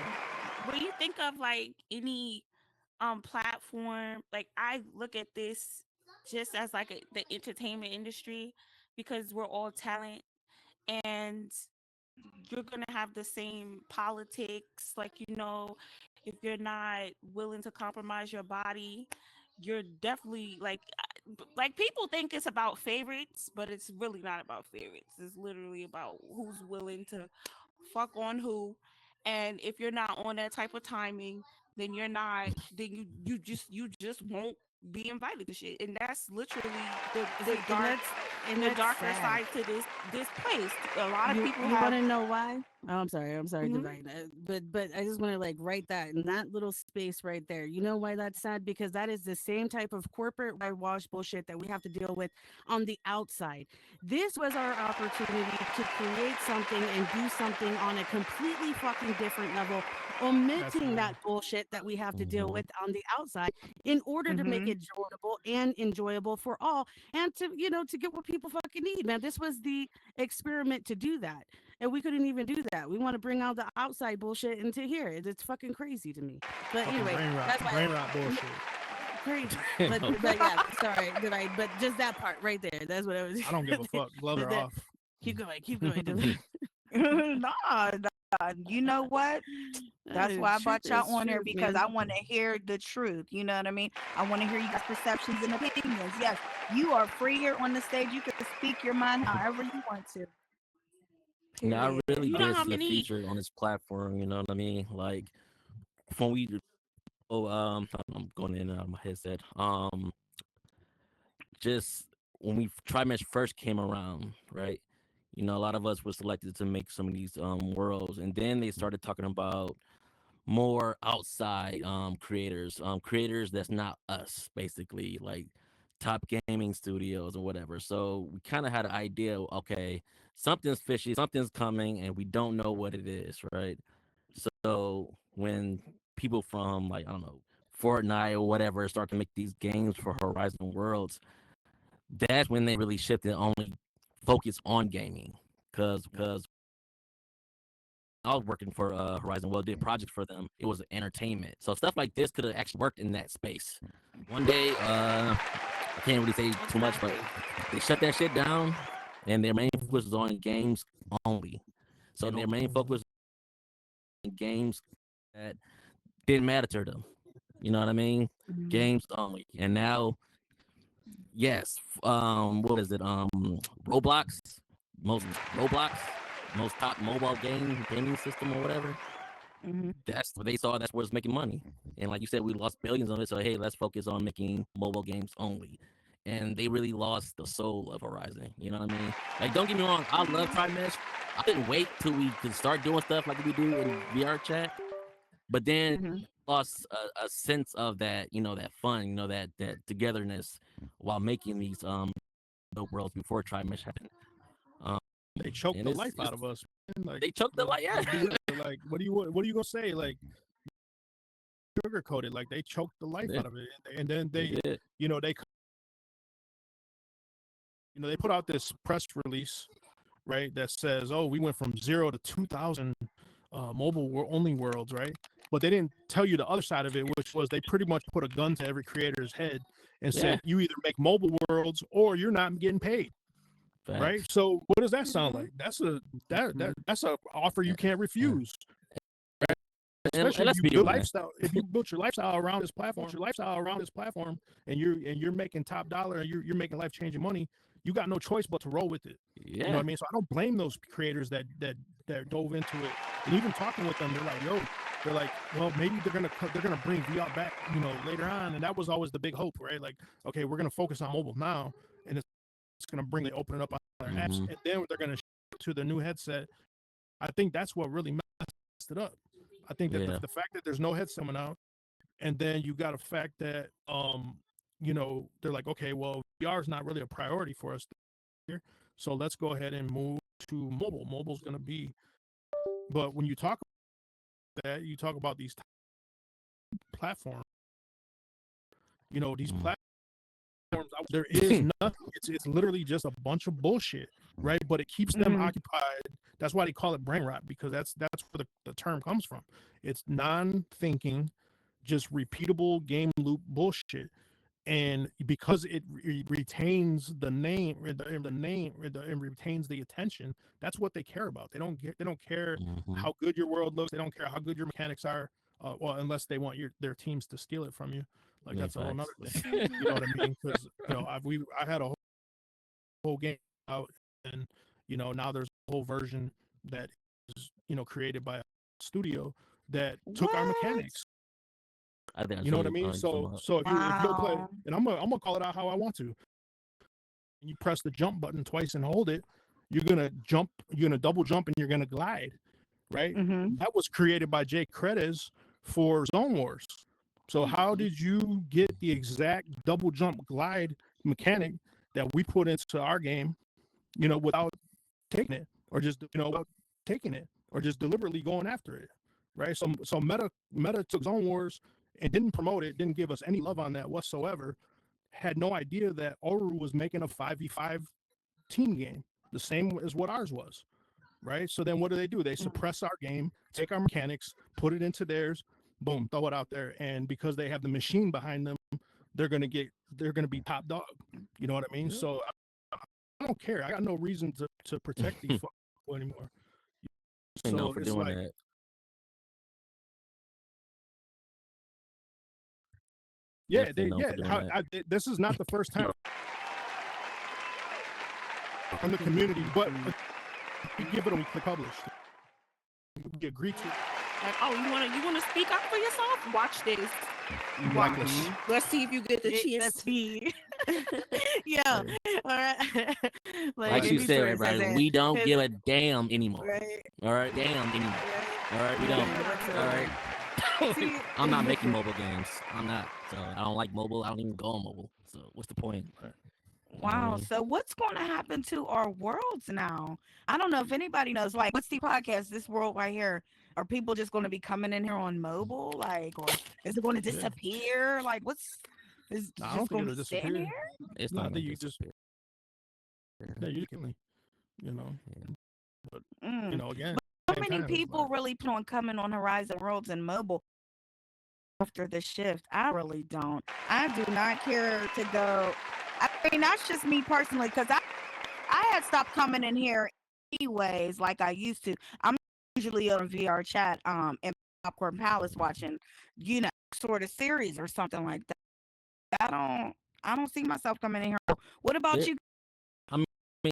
Speaker 2: when you think of like any platform, like I look at this just as like the entertainment industry, because we're all talent, and you're going to have the same politics. Like, if you're not willing to compromise your body, you're definitely like people think it's about favorites, but it's really not about favorites. It's literally about who's willing to fuck on who. And if you're not on that type of timing, then you're not, then you just won't be invited to shit. And that's literally the
Speaker 6: See,
Speaker 2: dark,
Speaker 6: and
Speaker 2: the
Speaker 6: that's
Speaker 2: darker
Speaker 6: sad.
Speaker 2: side to this place. A lot of people
Speaker 6: You want
Speaker 2: have.
Speaker 6: to know why? Oh, I'm sorry,
Speaker 2: Mhm.
Speaker 6: Divine. But I just want to like write that in that little space right there. You know why that's sad? Because that is the same type of corporate whitewash bullshit that we have to deal with on the outside. This was our opportunity to create something and do something on a completely fucking different level, omitting
Speaker 4: Absolutely.
Speaker 6: that bullshit that we have to deal
Speaker 5: Hmm.
Speaker 6: with on the outside in order to make
Speaker 1: Mm-hmm.
Speaker 6: it enjoyable and enjoyable for all, and to to get what people fucking need, man. This was the experiment to do that, and we couldn't even do that. We want to bring out the outside bullshit into here. It's fucking crazy to me. But
Speaker 4: Fucking
Speaker 6: anyway, that's why
Speaker 4: brain rot bullshit.
Speaker 6: crazy.
Speaker 5: Okay.
Speaker 6: But yeah, sorry, but just that part right there. That's what I was.
Speaker 4: I don't give a fuck. Gloves
Speaker 6: but
Speaker 4: are off.
Speaker 6: keep going.
Speaker 1: Nah, nah, you know what? That's why I
Speaker 6: Truth
Speaker 1: brought y'all
Speaker 6: is
Speaker 1: on here
Speaker 6: truth,
Speaker 1: because
Speaker 6: man.
Speaker 1: I want to hear the truth. You know what I mean? I want to hear you guys' perceptions and opinions. Yes, you are free here on the stage. You can speak your mind however you want to.
Speaker 5: Now I
Speaker 1: Period.
Speaker 5: really
Speaker 2: You know
Speaker 5: did
Speaker 2: how
Speaker 5: feel
Speaker 2: many
Speaker 5: featured on this platform. You know what I mean? Like when we I'm going in and out of my headset. Just when we TriMesh first came around, right? You know, a lot of us were selected to make some of these worlds, and then they started talking about more outside creators that's not us, basically, like top gaming studios or whatever. So we kind of had an idea, okay, something's fishy, something's coming, and we don't know what it is, right? So when people from, like, I don't know, Fortnite or whatever start to make these games for Horizon Worlds, that's when they really shifted, only focus on gaming. Because I was working for Horizon, well, did projects for them. It was entertainment, so stuff like this could have actually worked in that space. One day, I can't really say too much, but
Speaker 2: exactly?
Speaker 5: they shut that shit down, and their main focus was on games only. So their main focus on games that didn't matter to them. You know what I mean?
Speaker 1: Mhm.
Speaker 5: Games only. And now, yes, what is it? Roblox, most Roblox, most top mobile gaming system or whatever.
Speaker 1: Mhm.
Speaker 5: That's what they saw. That's where it's making money. And like you said, we lost billions on it. So hey, let's focus on making mobile games only. And they really lost the soul of Horizon. You know what I mean? Like, don't get me wrong, I love TriMesh. I couldn't wait till we could start doing stuff like we do in VR chat. But then
Speaker 1: Mhm.
Speaker 5: lost a sense of that, that fun, that togetherness while making these the worlds before TriMesh happened. Um,
Speaker 4: They choked
Speaker 5: and
Speaker 4: the
Speaker 5: it's
Speaker 4: life out
Speaker 5: it's
Speaker 4: of us. Man. Like,
Speaker 5: they choked the light.
Speaker 4: let's
Speaker 5: Yeah,
Speaker 4: be real. Like, what are you gonna say? Like, sugarcoated. Like, they choked the life
Speaker 5: yeah,
Speaker 4: out of it, and then
Speaker 5: they
Speaker 4: they,
Speaker 5: did.
Speaker 4: you know, they, they put out this press release, right, that says, oh, we went from 0 to 2,000 only worlds, right? But they didn't tell you the other side of it, which was they pretty much put a gun to every creator's head and
Speaker 5: Yeah,
Speaker 4: said, you either make mobile worlds or you're not getting paid, right?
Speaker 5: facts.
Speaker 4: So what does that sound
Speaker 2: Hmm.
Speaker 4: like? That's a offer you
Speaker 5: And,
Speaker 4: can't
Speaker 5: and,
Speaker 4: refuse,
Speaker 5: and
Speaker 4: especially if
Speaker 5: let's
Speaker 4: you
Speaker 5: be
Speaker 4: build
Speaker 5: real, man.
Speaker 4: lifestyle. If you built your lifestyle around this platform, and you're making top dollar, and you're making life changing money, you got no choice but to roll with it. You know what
Speaker 5: Yeah.
Speaker 4: I mean? So I don't blame those creators that dove into it. And even talking with them, they're like, yo, they're like, well, maybe they're gonna bring VR back, later on. And that was always the big hope, right? Like, okay, we're gonna focus on mobile now, and it's gonna bring it open it up on their apps,
Speaker 5: Hmm.
Speaker 4: and then they're gonna shift to the new headset. I think that's what really messed it up. I think that
Speaker 5: Yeah.
Speaker 4: the fact that there's no headset coming out, and then you got a fact that they're like, okay, well, VR is not really a priority for us here, so let's go ahead and move to mobile. Mobile's going to be, but when you talk that you talk about these platforms. These
Speaker 5: Mm.
Speaker 4: there is nothing. It's literally just a bunch of bullshit, right? But it keeps them
Speaker 1: Mhm.
Speaker 4: occupied. That's why they call it brain rot, because that's where the term comes from. It's non-thinking, just repeatable game loop bullshit. And because it retains the name, and retains the attention, that's what they care about. They don't care
Speaker 5: Mm-hmm.
Speaker 4: how good your world looks. They don't care how good your mechanics are. Well, unless they want their teams to steal it from you, like
Speaker 5: Yeah,
Speaker 4: that's a whole nother
Speaker 5: facts.
Speaker 4: thing. You know
Speaker 2: Mhm.
Speaker 4: what I mean? Because I had a whole game out, and now there's a whole version that is created by a studio that took our
Speaker 1: What?
Speaker 4: mechanics.
Speaker 5: I think I
Speaker 4: You know
Speaker 5: know
Speaker 4: what I
Speaker 5: you.
Speaker 4: mean?
Speaker 5: You talking
Speaker 4: So
Speaker 5: about?
Speaker 4: so if you'll play,
Speaker 1: Wow.
Speaker 4: and I'm gonna call it out how I want to. And you press the jump button twice and hold it, you're gonna jump. You're gonna double jump, and you're gonna glide. Right?
Speaker 1: Mhm.
Speaker 4: That was created by Jay Credes for Zone Wars. So how
Speaker 2: Mhm.
Speaker 4: did you get the exact double jump glide mechanic that we put into our game? Without taking it, or just without taking it, or just deliberately going after it, right? So Meta took Zone Wars and didn't promote it, didn't give us any love on that whatsoever. Had no idea that Oru was making a 5v5 team game, the same as what ours was, right? So then what do? They
Speaker 1: Mm.
Speaker 4: suppress our game, take our mechanics, put it into theirs, boom, throw it out there, and because they have the machine behind them, they're gonna be top dog. You know what I mean?
Speaker 5: Yeah.
Speaker 4: So I don't care. I got no reason to protect these people anymore.
Speaker 5: And known
Speaker 4: So
Speaker 5: for
Speaker 4: it's
Speaker 5: doing
Speaker 4: like,
Speaker 5: that. Definitely known for doing that.
Speaker 4: this is not the first time from the community, but we give it a we click publish. We agree to it.
Speaker 2: Like, oh, you wanna speak up for yourself? Watch this. Watch.
Speaker 4: Exactly.
Speaker 1: Mhm.
Speaker 2: Let's see if you get the chance
Speaker 6: Let's
Speaker 2: to.
Speaker 6: see. Yo,
Speaker 5: Yeah.
Speaker 6: all right. Like
Speaker 5: Like
Speaker 6: in
Speaker 5: she
Speaker 4: Like,
Speaker 5: said,
Speaker 6: Detroit says
Speaker 5: everybody,
Speaker 6: it.
Speaker 5: we don't
Speaker 6: His,
Speaker 5: give a damn anymore.
Speaker 6: right,
Speaker 5: All right, damn anymore.
Speaker 6: right.
Speaker 5: All right, we don't.
Speaker 6: None
Speaker 2: Yeah.
Speaker 5: All right.
Speaker 6: whatsoever. See,
Speaker 5: I'm not making mobile games. I'm not. So I don't like mobile. I don't even go on mobile. So what's the point?
Speaker 4: right.
Speaker 5: You know what I
Speaker 1: Wow.
Speaker 5: mean?
Speaker 1: So what's going to happen to our worlds now? I don't know if anybody knows. Like, what's the podcast? This world right here. Are people just going to be coming in here on mobile? Like, or is it going to
Speaker 4: Yeah.
Speaker 1: disappear? Like, what's is it
Speaker 4: No, I don't
Speaker 1: just
Speaker 4: think
Speaker 1: going to
Speaker 4: it'll
Speaker 1: be sitting
Speaker 4: disappear.
Speaker 1: here?
Speaker 5: It's
Speaker 4: No,
Speaker 5: not
Speaker 4: I
Speaker 5: gonna
Speaker 4: think you just
Speaker 5: disappear.
Speaker 4: you can, you know,
Speaker 5: Yeah.
Speaker 4: but
Speaker 1: Mm.
Speaker 4: again,
Speaker 1: So
Speaker 4: same
Speaker 1: many
Speaker 4: time, it's
Speaker 1: people
Speaker 4: like,
Speaker 1: really plan on coming on Horizon Worlds and mobile after the shift. I really don't. I do not care to go. I mean, that's just me personally because I had stopped coming in here anyways, like I used to. I'm usually on VR chat, in Popcorn Palace watching, sort of series or something like that. I don't, I don't see myself coming in here. What about
Speaker 5: There,
Speaker 1: you
Speaker 5: I mean,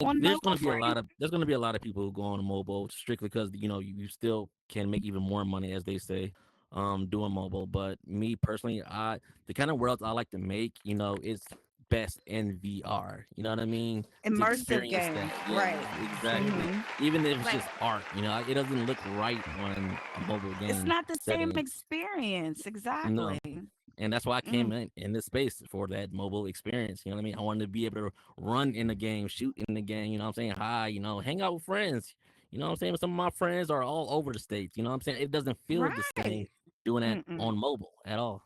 Speaker 1: on
Speaker 5: there's
Speaker 1: mobile
Speaker 5: gonna be a
Speaker 1: frame?
Speaker 5: lot of people who go on mobile strictly because you still can make even more money, as they say, doing mobile. But me personally, the kind of worlds I like to make, is best in VR. You know what I mean? To
Speaker 1: Immersive
Speaker 5: experience
Speaker 1: games,
Speaker 5: that, yeah,
Speaker 1: right?
Speaker 5: exactly.
Speaker 1: Hmm.
Speaker 5: Even if it's
Speaker 2: Like,
Speaker 5: just art, it doesn't look right on a mobile
Speaker 1: It's
Speaker 5: game
Speaker 1: not the same
Speaker 5: setting.
Speaker 1: experience,
Speaker 5: No.
Speaker 1: exactly.
Speaker 5: And that's why I
Speaker 1: Mm,
Speaker 5: came in this space for that mobile experience. You know what I mean? I wanted to be able to run in the game, shoot in the game, you know what I'm saying? Hi, hang out with friends. You know what I'm saying? Some of my friends are all over the states. You know what I'm saying? It doesn't feel the same
Speaker 1: right.
Speaker 5: doing that
Speaker 1: Mm-mm.
Speaker 5: on mobile at all.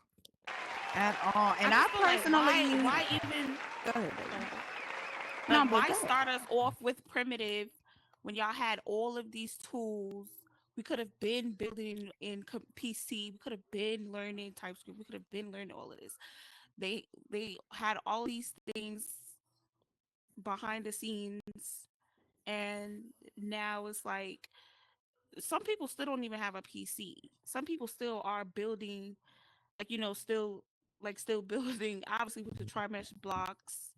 Speaker 1: At all.
Speaker 2: I
Speaker 1: And I
Speaker 2: just feel like
Speaker 1: personally,
Speaker 2: why even
Speaker 1: go ahead, baby.
Speaker 2: uh, like
Speaker 1: No, but
Speaker 2: why
Speaker 1: go ahead.
Speaker 2: start us off with primitive when y'all had all of these tools? We could have been building in PC. We could have been learning TypeScript. We could have been learning all of this. They had all these things behind the scenes, and now it's like some people still don't even have a PC. Some people still are building, like still building, obviously with the tri-mesh blocks.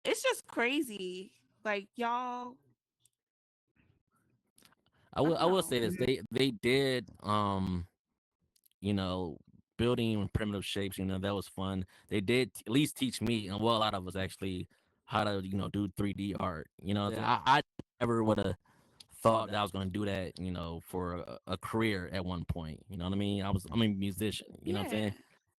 Speaker 2: It's just crazy. Like y'all,
Speaker 5: I
Speaker 2: I
Speaker 5: will
Speaker 2: don't
Speaker 5: I will
Speaker 2: know.
Speaker 5: say this. They did you know, building primitive shapes, that was fun. They did at least teach me, and well, a lot of us actually, how to, do 3D art. I never would have thought that I was going to do that, for a career at one point. You know what I mean? I'm a musician. You know what I'm
Speaker 2: Yeah.
Speaker 5: saying?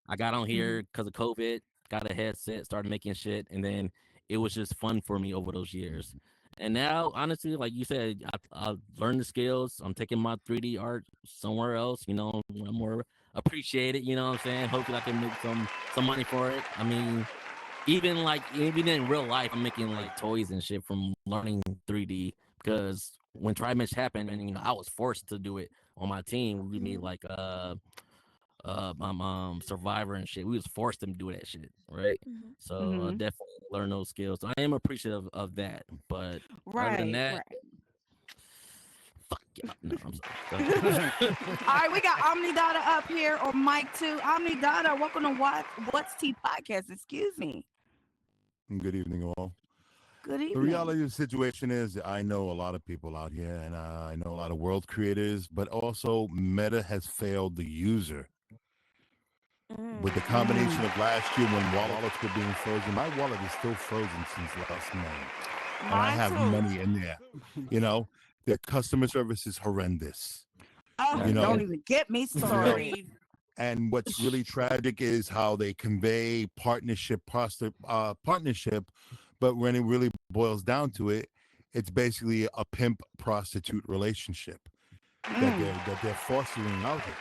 Speaker 5: I got on
Speaker 1: Mhm.
Speaker 5: here because of COVID, got a headset, started making shit, and then it was just fun for me over those years. And now, honestly, like you said, I learned the skills. I'm taking my 3D art somewhere else. I'm more appreciated. You know what I'm saying? Hopefully, I can make some money for it. I mean, even in real life, I'm making like toys and shit from learning 3D because when Tri-Mesh happened, and I was forced to do it on my team. We made
Speaker 2: Mhm.
Speaker 5: like Survivor and shit. We was forced to do that shit, right?
Speaker 2: Mhm.
Speaker 5: So
Speaker 1: Mm-hmm.
Speaker 5: definitely learn those skills. So I am appreciative of that, but other than
Speaker 1: Right,
Speaker 5: that,
Speaker 1: right.
Speaker 5: fuck yeah. No, I'm sorry. Go
Speaker 1: All
Speaker 5: ahead.
Speaker 1: right, we got Omnidata up here on mic two. Omnidata, welcome to What's Tea Podcast. Excuse me.
Speaker 7: Good evening, all.
Speaker 1: Good
Speaker 7: The
Speaker 1: evening.
Speaker 7: reality of the situation is, I know a lot of people out here, and I know a lot of world creators, but also Meta has failed the user. With the
Speaker 2: Mm.
Speaker 1: Mm,
Speaker 7: combination of last year when wallets were being frozen, my wallet is still frozen since last May, and I
Speaker 2: Mine
Speaker 7: have
Speaker 2: too.
Speaker 7: money in there. You know, their customer service is horrendous.
Speaker 1: oh,
Speaker 7: You
Speaker 5: That's
Speaker 1: don't
Speaker 7: know,
Speaker 5: it.
Speaker 1: even get me
Speaker 7: you know,
Speaker 1: started.
Speaker 2: Agreed.
Speaker 7: and what's really tragic is how they convey partnership, but when it really boils down to it, it's basically a pimp prostitute relationship that
Speaker 1: Mm,
Speaker 7: they're fostering out here.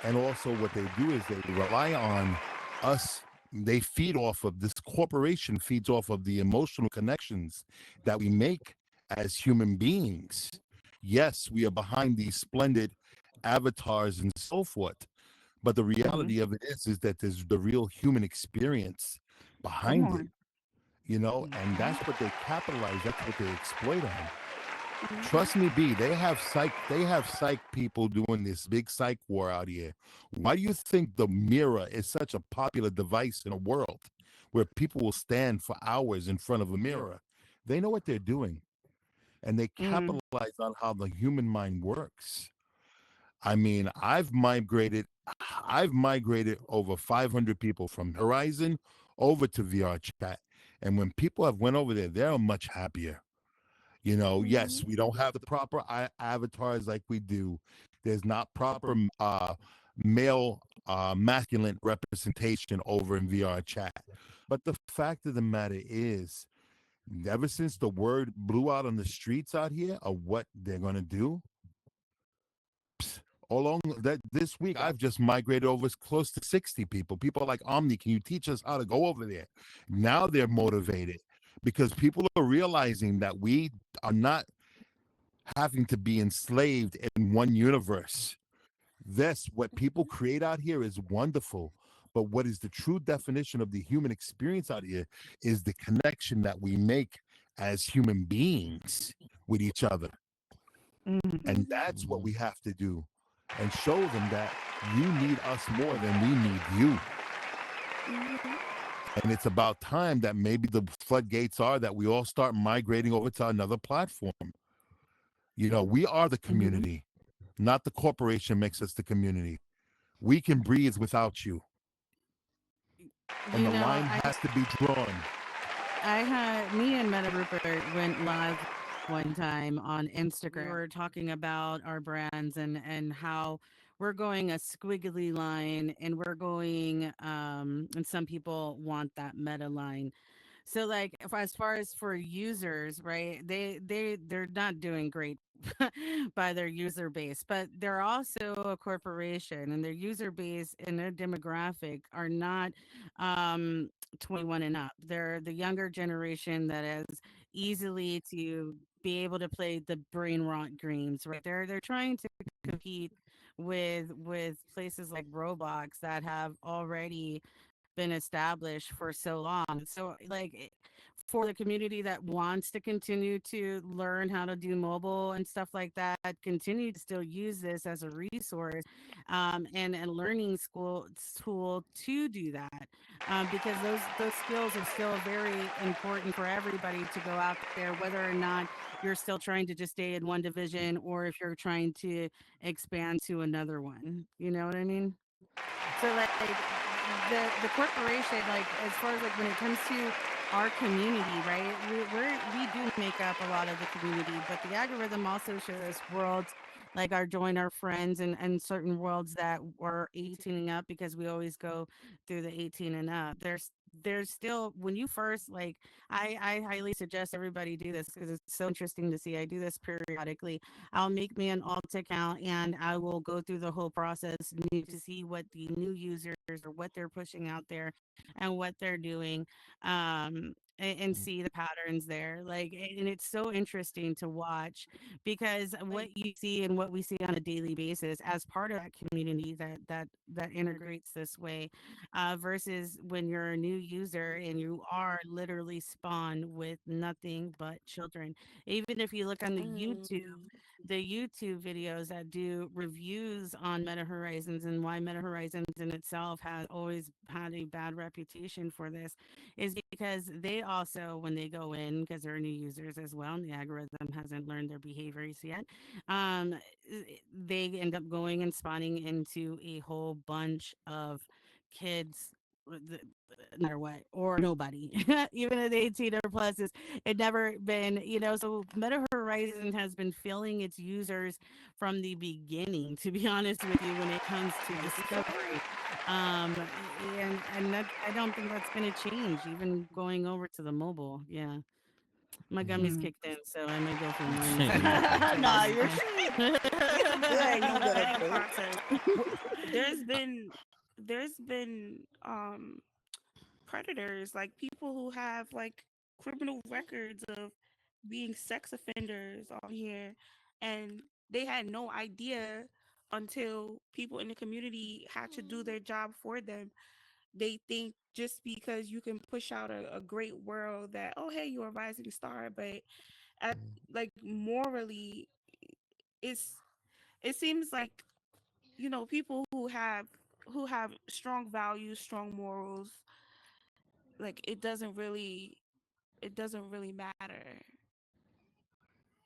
Speaker 7: And also, what they do is they rely on us. They feed off of this corporation feeds off of the emotional connections that we make as human beings. Yes, we are behind these splendid avatars and so forth, but the
Speaker 1: mm-hmm.
Speaker 7: reality of it is that there's the real human experience
Speaker 1: Come
Speaker 7: behind it,
Speaker 1: on.
Speaker 7: and
Speaker 1: Mm-hmm.
Speaker 7: that's what they capitalize, that's what they exploit on.
Speaker 2: Mhm.
Speaker 7: Trust me, B, they have psych people doing this big psych war out here. Why do you think the mirror is such a popular device in a world where people will stand for hours in front of a mirror? They know what they're doing, and they
Speaker 1: Mm,
Speaker 7: capitalize on how the human mind works. I mean, I've migrated over 500 people from Horizon over to VR chat. And when people have went over there, they're much happier. Yes,
Speaker 2: Mhm.
Speaker 7: we don't have the proper avatars like we do. There's not proper male masculine representation over in VR chat. But the fact of the matter is, ever since the word blew out on the streets out here of what they're going to do, along that this week I've just migrated over close to 60 people. People are like, Omni, can you teach us how to go over there? Now they're motivated because people are realizing that we are not having to be enslaved in one universe. This, what people create out here is wonderful. But what is the true definition of the human experience out here is the connection that we make as human beings with each other.
Speaker 1: mm,
Speaker 7: And
Speaker 2: Mhm.
Speaker 7: that's what
Speaker 5: Mhm.
Speaker 7: we have to do and show them that you need us more than we need you.
Speaker 2: Mhm.
Speaker 7: And it's about time that maybe the floodgates are that we all start migrating over to another platform. We are the
Speaker 1: mm-hmm.
Speaker 7: community, not the corporation makes us the community. We can breathe without you. And
Speaker 6: You
Speaker 7: the
Speaker 6: know,
Speaker 7: line has to be drawn.
Speaker 6: I had me and Meta Rupert went live one time on Instagram. We were talking about our brands and how we're going a squiggly line and we're going and some people want that meta line. So like as far as for users, right? They're not doing great by their user base, but they're also a corporation and their user base and their demographic are not um 21 and up. They're the younger generation that is easily to be able to play the brain rot games, right? They're trying to compete with places like Roblox that have already been established for so long. So, like, for the community that wants to continue to learn how to do mobile and stuff like that, continue to still use this as a resource and learning school tool to do that because those skills are still very important for everybody to go out there, whether or not you're still trying to just stay in one division or if you're trying to expand to another one. You know what I mean? So like the corporation, like as far as like when it comes to our community, right? We do make up a lot of the community, but the algorithm also shows us worlds like our join our friends and certain worlds that were 18 and up because we always go through the 18 and up. there's still, when you first, like, I highly suggest everybody do this because it's so interesting to see. I do this periodically. I'll make me an alt account and I will go through the whole process to see what the new users or what they're pushing out there and what they're doing. And see the patterns there, like, and it's so interesting to watch because
Speaker 2: Like,
Speaker 6: what you see and what we see on a daily basis as part of that community that integrates this way, versus when you're a new user and you are literally spawned with nothing but children. Even if you look on
Speaker 2: mm,
Speaker 6: the YouTube videos that do reviews on Meta Horizons and why Meta Horizons in itself has always had a bad reputation for this, is because they also, when they go in, because they're new users as well, and the algorithm hasn't learned their behaviors yet, um, they end up going and spawning into a whole bunch of kids, no matter what, or nobody. Even at 18 or plus, it never been, so Meta Horizon has been filling its users from the beginning, to be honest with you, when it comes to discovery. And that, I don't think that's going to change, even going over to the mobile. Yeah. My gummy's
Speaker 1: Mm.
Speaker 6: kicked in, so I may go for more in a
Speaker 5: Same
Speaker 6: second.
Speaker 5: here.
Speaker 6: So
Speaker 1: Nah,
Speaker 6: you
Speaker 1: you're it's good. You good,
Speaker 2: vetting
Speaker 1: boo.
Speaker 2: process. There's been there's been predators, like people who have like criminal records of being sex offenders on here, and they had no idea until people in the community had to do their job for them. They think just because you can push out a great world that, oh hey, you're a rising star, but at like morally, it's it seems like, people who have strong values, strong morals, like it doesn't really matter.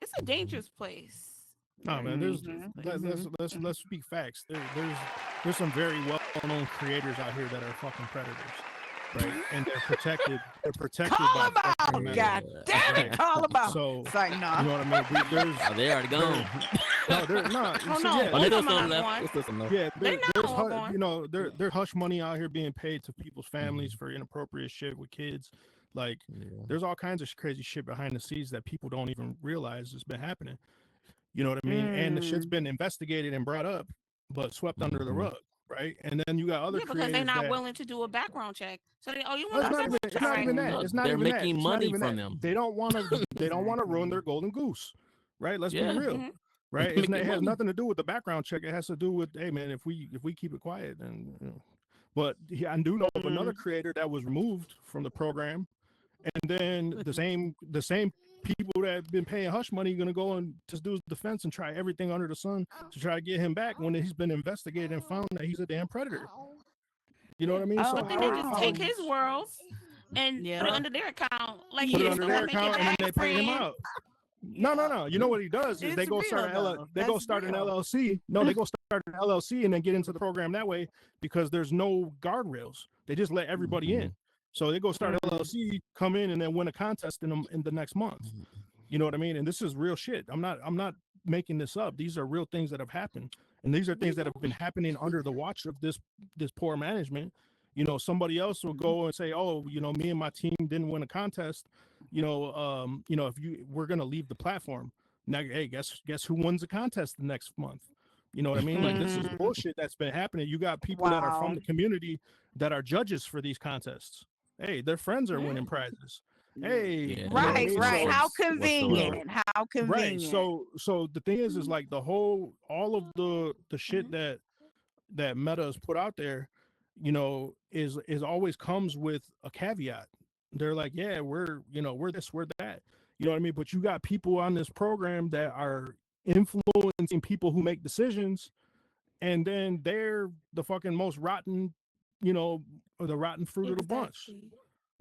Speaker 2: It's a dangerous place.
Speaker 4: No,
Speaker 2: Very
Speaker 4: man. There's
Speaker 2: dangerous
Speaker 1: Mhm.
Speaker 2: place.
Speaker 1: Mhm.
Speaker 4: let's speak facts. There's some very well known creators out here that are fucking predators, right? And they're protected. They're protected
Speaker 1: Call
Speaker 4: by
Speaker 1: him
Speaker 4: the fucking
Speaker 1: out.
Speaker 4: meta,
Speaker 1: God damn
Speaker 5: Yeah.
Speaker 1: it.
Speaker 4: right?
Speaker 1: Call him out.
Speaker 4: So
Speaker 1: It's like,
Speaker 4: you
Speaker 1: nah.
Speaker 4: know what I mean.
Speaker 5: Oh, they already
Speaker 4: There
Speaker 5: gone.
Speaker 4: no there no.
Speaker 2: Oh
Speaker 4: So
Speaker 2: no,
Speaker 4: yeah,
Speaker 5: Oh,
Speaker 2: both
Speaker 5: they
Speaker 2: of
Speaker 5: still
Speaker 2: them are
Speaker 5: some
Speaker 2: not
Speaker 5: left.
Speaker 2: going.
Speaker 5: There's still some left.
Speaker 4: yeah,
Speaker 2: They're not all going.
Speaker 4: there's hush money out here being paid to people's families
Speaker 5: Mhm.
Speaker 4: for inappropriate shit with kids. Like
Speaker 5: Yeah.
Speaker 4: there's all kinds of crazy shit behind the scenes that people don't even realize has been happening. You know what I mean? And the shit's
Speaker 1: Mm.
Speaker 4: been investigated and brought up, but swept under the
Speaker 5: Mhm.
Speaker 4: rug, right? And then you got other
Speaker 2: Yeah, because they're
Speaker 4: creators
Speaker 2: not
Speaker 4: that
Speaker 2: willing to do a background check. So they, oh, you
Speaker 4: well,
Speaker 2: want to do a background
Speaker 4: it's
Speaker 2: check? All
Speaker 4: not
Speaker 2: right.
Speaker 4: even that.
Speaker 1: Exactly.
Speaker 5: No,
Speaker 4: It's not
Speaker 5: they're
Speaker 4: even that.
Speaker 5: making
Speaker 4: It's not
Speaker 5: money
Speaker 4: even
Speaker 5: from
Speaker 4: that.
Speaker 5: them.
Speaker 4: They don't want to ruin
Speaker 1: Exactly.
Speaker 4: their golden goose, right? Let's be
Speaker 5: Yeah,
Speaker 4: real,
Speaker 2: Mm-hmm.
Speaker 4: right?
Speaker 5: they're
Speaker 4: It
Speaker 5: making
Speaker 4: has
Speaker 5: money.
Speaker 4: nothing to do with the background check. It has to do with, hey man, if we keep it quiet, then But I do know of another
Speaker 1: Mm.
Speaker 4: creator that was removed from the program, and then the same people that have been paying hush money going to go and just do his defense and try everything under the sun to try to get him back when he's been investigated and found that he's a damn predator. You know what
Speaker 2: Yeah.
Speaker 4: I mean?
Speaker 1: Oh,
Speaker 4: So
Speaker 2: But then they just
Speaker 4: how are
Speaker 2: take
Speaker 1: wow.
Speaker 4: you
Speaker 2: his worlds and put it
Speaker 6: Yep.
Speaker 2: under their account. Like,
Speaker 4: put it
Speaker 2: you
Speaker 4: under
Speaker 2: still
Speaker 4: their
Speaker 2: gonna make it
Speaker 4: account and then
Speaker 2: back,
Speaker 4: they pay him
Speaker 2: friend?
Speaker 4: out? No, no,
Speaker 1: Yeah.
Speaker 4: no. You know what he does is
Speaker 6: It's real though.
Speaker 4: they go
Speaker 6: That's
Speaker 4: start an
Speaker 6: real.
Speaker 4: LLC. No, they go start an LLC and then get into the program that way because there's no guardrails. They just let everybody in.
Speaker 5: Mhm.
Speaker 4: So they go start an
Speaker 1: Mm.
Speaker 4: LLC, come in, and then win a contest in the next month.
Speaker 5: Mhm.
Speaker 4: You know what I mean? And this is real shit. I'm not making this up. These are real things that have happened. And these are things that have been happening under the watch of this poor management. Somebody else will go and say, "Oh, me and my team didn't win a contest. If we're gonna leave the platform now, hey, guess who wins the contest the next month? You know what I mean? Like this is
Speaker 1: Mm.
Speaker 4: bullshit that's been happening. You got people that are from
Speaker 1: Wow.
Speaker 4: the community that are judges for these contests. Hey, their friends are
Speaker 2: Hmm.
Speaker 4: winning prizes. Hey,
Speaker 5: Yeah,
Speaker 4: you know
Speaker 5: no
Speaker 4: what I
Speaker 1: Right,
Speaker 4: mean?
Speaker 1: right.
Speaker 4: So
Speaker 1: How
Speaker 5: restrictions
Speaker 4: you know,
Speaker 5: whatsoever.
Speaker 1: convenient. How
Speaker 4: right.
Speaker 1: convenient.
Speaker 4: So the thing is like all of the shit
Speaker 2: Hmm.
Speaker 4: that Meta has put out there, is always comes with a caveat. They're like, yeah, we're this, we're that. You know what I mean? But you got people on this program that are influencing people who make decisions, and then they're the fucking most rotten, or the rotten fruit of the bunch.
Speaker 2: Exactly.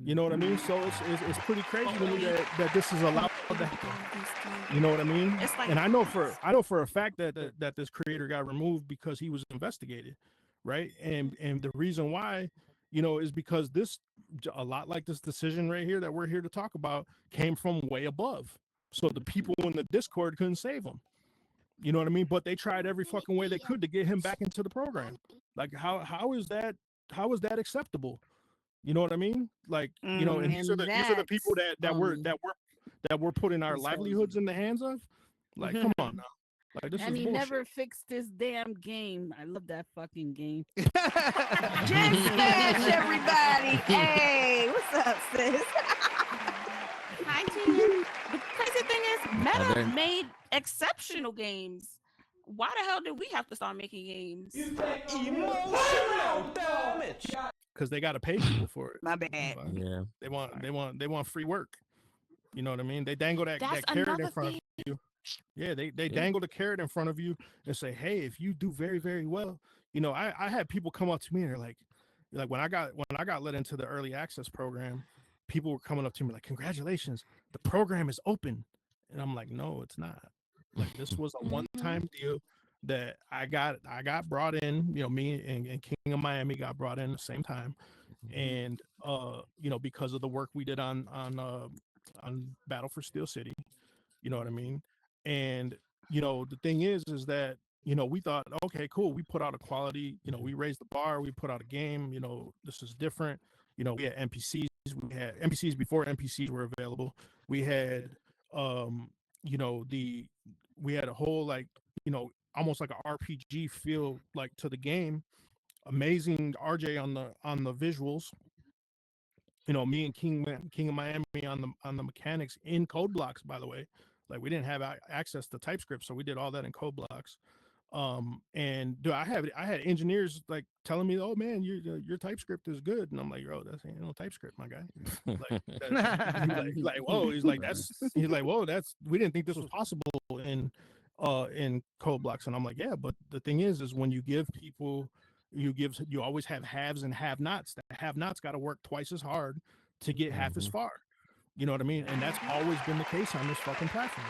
Speaker 4: You know what I
Speaker 5: Mhm.
Speaker 4: mean?
Speaker 1: Mm.
Speaker 4: So it's pretty
Speaker 2: But
Speaker 4: crazy to me
Speaker 2: only
Speaker 4: that this is allowed to
Speaker 2: continue
Speaker 4: happen.
Speaker 2: doing these
Speaker 4: You know what I
Speaker 2: things.
Speaker 4: mean?
Speaker 2: It's
Speaker 4: And
Speaker 2: like,
Speaker 4: I know for a fact that this creator got removed because he was investigated, right? And the reason why, is because a lot like this decision right here that we're here to talk about came from way above. So the people in the Discord couldn't save him. You know what I mean? But they tried every fucking way they could to get him back into the program. Like how is that acceptable? You know what I mean? Like, and
Speaker 1: Mm.
Speaker 6: And
Speaker 4: these are the people
Speaker 6: that's
Speaker 4: that we're putting our
Speaker 6: is
Speaker 4: livelihoods in the hands of. Like, come on now. Like, this
Speaker 6: and
Speaker 4: is
Speaker 6: he
Speaker 4: bullshit.
Speaker 6: never fixed this damn game. I love that fucking game.
Speaker 1: Jen Smash, everybody. Hey, what's up, sis?
Speaker 2: Hi, Jen. The crazy thing is, Meta
Speaker 5: There,
Speaker 2: made exceptional games. Why the hell did we have to start making games?
Speaker 8: Emotional damage.
Speaker 4: Because they got to pay people for it.
Speaker 1: My bad.
Speaker 5: yeah.
Speaker 4: They want free work. You know what I mean? They dangle
Speaker 2: That's
Speaker 4: that carrot in
Speaker 2: another
Speaker 4: front of
Speaker 2: thing.
Speaker 4: you. Yeah, they
Speaker 5: Yeah.
Speaker 4: dangle the carrot in front of you and say, "Hey, if you do very, very well." I had people come up to me and they're like when I got let into the early access program, people were coming up to me like, "Congratulations, the program is open," and I'm like, "No, it's not. Like this was a
Speaker 2: Mhm.
Speaker 4: one-time deal that I got brought in. Me and King of Miami got brought in at the same time, and because of the work we did on Battle for Steel City. You know what I mean? And the thing is that we thought, okay, cool. We put out a quality. We raised the bar. We put out a game. This is different. We had NPCs. We had NPCs before NPCs were available. We had, the we had a whole almost like an RPG feel like to the game. Amazing RJ on the visuals. Me and King of Miami on the mechanics in code blocks. By the way, like we didn't have access to TypeScript, so we did all that in code blocks. And I had engineers like telling me, "Oh man, your TypeScript is good," and I'm like, "Yo, that's ain't no TypeScript, my guy." Like that's he's like whoa,
Speaker 5: Right.
Speaker 4: he's like whoa, that's we didn't think this was possible in code blocks, and I'm like, yeah, but the thing is when you give people you always have haves and have nots. The have nots got to work twice as hard to get half as
Speaker 5: Mhm.
Speaker 4: far. You know what I mean? And that's always been the case on this fucking platform.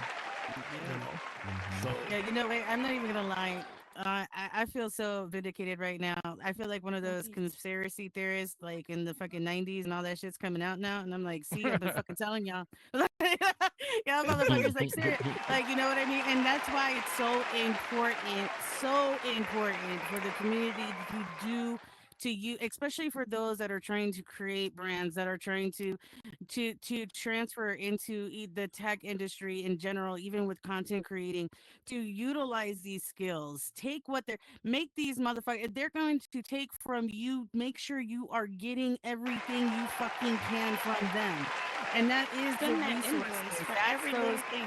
Speaker 4: You
Speaker 6: Yeah.
Speaker 4: know,
Speaker 5: Mhm.
Speaker 4: so
Speaker 6: Yeah, wait, I'm not even gonna lie. I feel so vindicated right now. I feel like one of those
Speaker 2: Right.
Speaker 6: conspiracy theorists, like in the fucking '90s, and all that shit's coming out now. And I'm like, see, I've been fucking telling y'all, y'all motherfuckers, like serious, like you know what I mean. And that's why it's so important for the community to do to you, especially for those that are trying to create brands that are trying to transfer into the tech industry in general, even with content creating, to utilize these skills. Take what they're make these motherfuckers. They're going to take from you. Make sure you are getting everything you fucking can from them, and that is the
Speaker 2: Send that invoice
Speaker 6: resources.
Speaker 2: for
Speaker 6: That's
Speaker 2: every
Speaker 6: those
Speaker 2: little thing.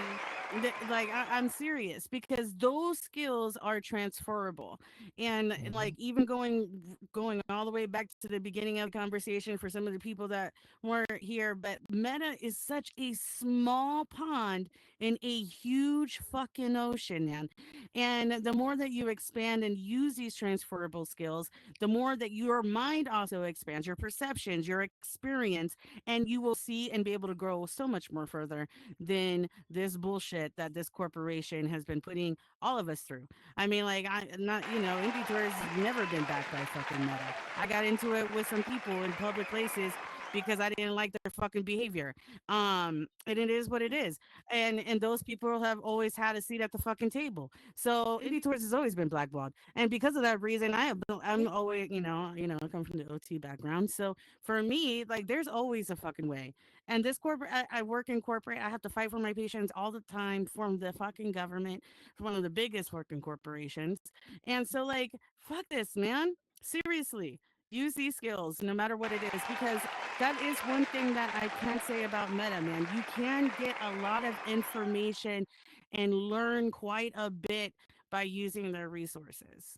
Speaker 6: like I'm serious because those skills are transferable, and
Speaker 5: Mhm.
Speaker 6: like even going all the way back to the beginning of the conversation for some of the people that weren't here, but Meta is such a small pond in a huge fucking ocean, man. And the more that you expand and use these transferable skills, the more that your mind also expands, your perceptions, your experience, and you will see and be able to grow so much more further than this bullshit that this corporation has been putting all of us through. I mean, like, I not, Indie Tours has never been backed by fucking Meta. I got into it with some people in public places because I didn't like their fucking behavior. And it is what it is. And those people have always had a seat at the fucking table. So Indie Tours has always been blackballed. And because of that reason, I'm always, I come from the OT background. So for me, like there's always a fucking way. And this corporate, I work in corporate. I have to fight for my patients all the time from the fucking government, from one of the biggest working corporations. And so, like, fuck this, man. Seriously, use these skills no matter what it is, because that is one thing that I can say about Meta, man. You can get a lot of information and learn quite a bit by using their resources.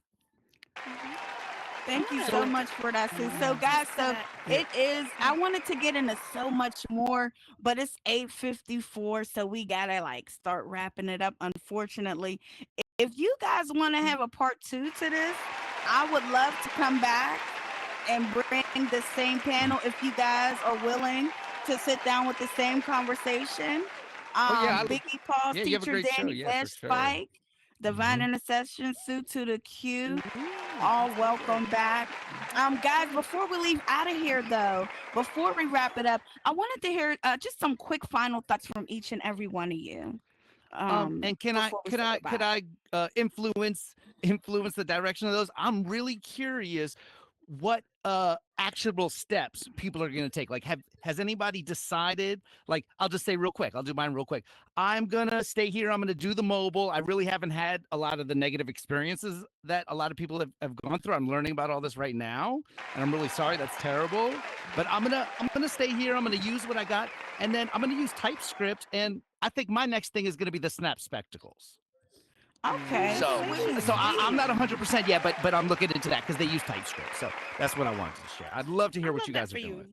Speaker 2: Mhm. I
Speaker 1: Thank you
Speaker 2: want
Speaker 1: so
Speaker 2: to
Speaker 4: so
Speaker 1: much for that, sis. So,
Speaker 6: Yeah.
Speaker 1: guys,
Speaker 2: say
Speaker 1: so
Speaker 2: that.
Speaker 4: yeah.
Speaker 1: it is. I
Speaker 2: Oh,
Speaker 1: wanted to get into so much more, but it's 8:54, so we gotta like start wrapping it up. Unfortunately, if you guys want to have a part two to this, I would love to come back and bring the same panel if you guys are willing to sit down with the same conversation.
Speaker 3: Oh yeah,
Speaker 1: Biggie Paul's
Speaker 3: yeah. You have a
Speaker 1: teacher
Speaker 3: great show.
Speaker 1: Danny
Speaker 3: Yeah,
Speaker 1: Best
Speaker 3: for sure.
Speaker 1: Spike, Divine
Speaker 5: Mhm.
Speaker 1: Intercession, Sue to the Q.
Speaker 6: Ooh,
Speaker 1: All
Speaker 6: that's good.
Speaker 1: welcome back. Guys, before we leave out of here, though, before we wrap it up, I wanted to hear just some quick final thoughts from each and every one of you.
Speaker 3: And can I
Speaker 1: Before we
Speaker 3: can
Speaker 1: say
Speaker 3: I
Speaker 1: goodbye.
Speaker 3: could I influence the direction of those? I'm really curious. what actionable steps people are going to take. Like, has anybody decided? Like, I'll just say real quick, I'll do mine real quick. I'm going to stay here, I'm going to do the mobile. I really haven't had a lot of the negative experiences that a lot of people have gone through. I'm learning about all this right now, and I'm really sorry, that's terrible. But I'm gonna stay here, I'm gonna use what I got, and then I'm gonna use TypeScript. And I think my next thing is gonna be the Snap Spectacles.
Speaker 1: Okay,
Speaker 6: Yeah,
Speaker 3: So,
Speaker 1: sweet,
Speaker 3: I'm
Speaker 1: sweet.
Speaker 3: not 100% yet, but I'm looking into that because they use TypeScript. So that's what I wanted to share. I'd love to
Speaker 2: I
Speaker 3: hear what
Speaker 2: love
Speaker 3: you
Speaker 2: that
Speaker 3: guys are
Speaker 2: for
Speaker 3: doing.
Speaker 2: you.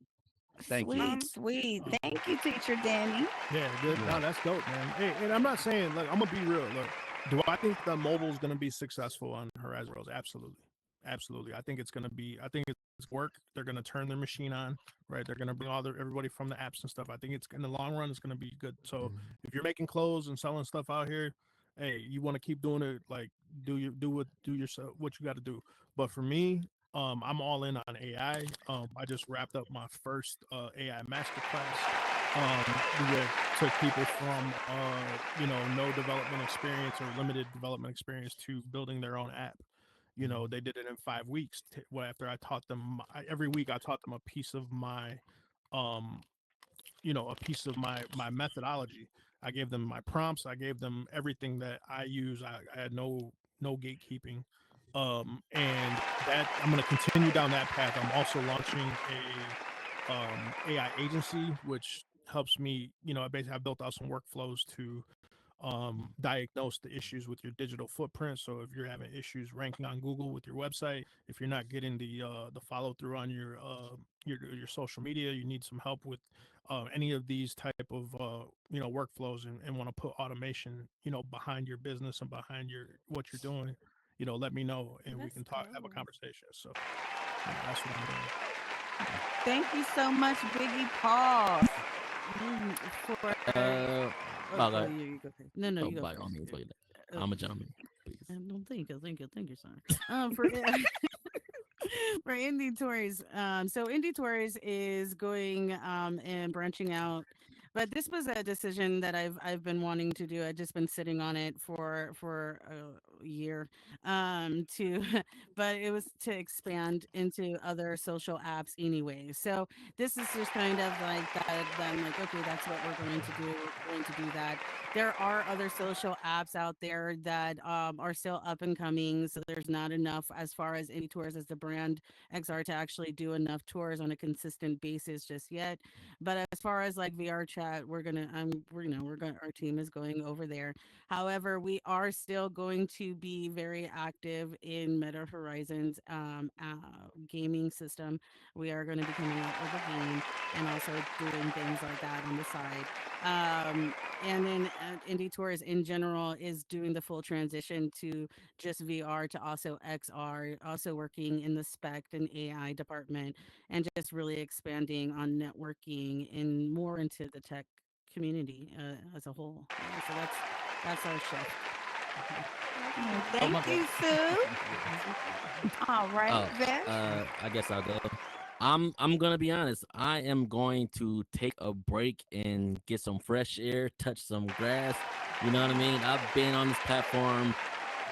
Speaker 3: Thank you.
Speaker 1: Sweet, sweet.
Speaker 4: Uh,
Speaker 1: Thank you, teacher Danny.
Speaker 4: Yeah, good.
Speaker 3: You're
Speaker 4: No,
Speaker 3: welcome.
Speaker 4: that's dope, man. Hey, and I'm not saying, look, I'm gonna be real. Look, do I think the mobile is gonna be successful on Horizon Worlds? Absolutely, absolutely. I think it's gonna be. I think it's work. They're gonna turn their machine on, right? They're gonna bring everybody from the apps and stuff. I think it's in the long run, it's gonna be good. So if you're making clothes and selling stuff out here, hey, you want to keep doing it. Like, do yourself what you got to do. But for me, I'm all in on AI. I just wrapped up my first AI masterclass we took people from no development experience or limited development experience to building their own app. They did it in 5 weeks. Well, after I taught them every week, I taught them a piece of my um my methodology. I gave them my prompts. I gave them everything that I use. I had no gatekeeping. And that I'm going to continue down that path. I'm also launching a AI agency, which helps me. Basically, I built out some workflows to diagnose the issues with your digital footprint. So if you're having issues ranking on Google with your website, if you're not getting the follow through on your social media, you need some help with any of these type of workflows, and want to put automation behind your business and behind your what you're doing. Let me know and we
Speaker 2: That's
Speaker 4: can talk, have a
Speaker 2: dope.
Speaker 4: conversation. So that's what I'm doing.
Speaker 1: Thank you so much, Biggie Paws.
Speaker 6: For
Speaker 5: Oh,
Speaker 6: go
Speaker 5: God.
Speaker 6: you go first. No, no,
Speaker 5: Oh,
Speaker 6: you go
Speaker 5: by all
Speaker 6: first.
Speaker 5: means, wait.
Speaker 6: Uh,
Speaker 5: I'm a gentleman, please.
Speaker 6: no, thank you, son. For for Indie Tours. So Indie Tours is going and branching out. But this was a decision that I've been wanting to do. I've just been sitting on it for a year. To but it was to expand into other social apps anyway. So this is just kind of like that. Then like, okay, that's what we're going to do. We're going to do that. There are other social apps out there that are still up and coming. So there's not enough as far as Indie Tours as the brand XR to actually do enough tours on a consistent basis just yet. But as far as like VR chat, we're going, our team is going over there. However, we are still going to be very active in Meta Horizons gaming system. We are going to be coming out with a game and also doing things like that on the side. And then Indie Tours in general is doing the full transition to just VR to also XR, also working in the spec and AI department, and just really expanding on networking and more into the tech community as a whole. Yeah, so that's our shift.
Speaker 2: That's
Speaker 3: Oh,
Speaker 2: dope.
Speaker 3: my
Speaker 1: Thank
Speaker 3: bad.
Speaker 1: you, Sue. All right,
Speaker 5: Oh,
Speaker 1: Vesh.
Speaker 5: I guess I'll go. I'm gonna be honest. I am going to take a break and get some fresh air, touch some grass. You know what I mean? I've been on this platform.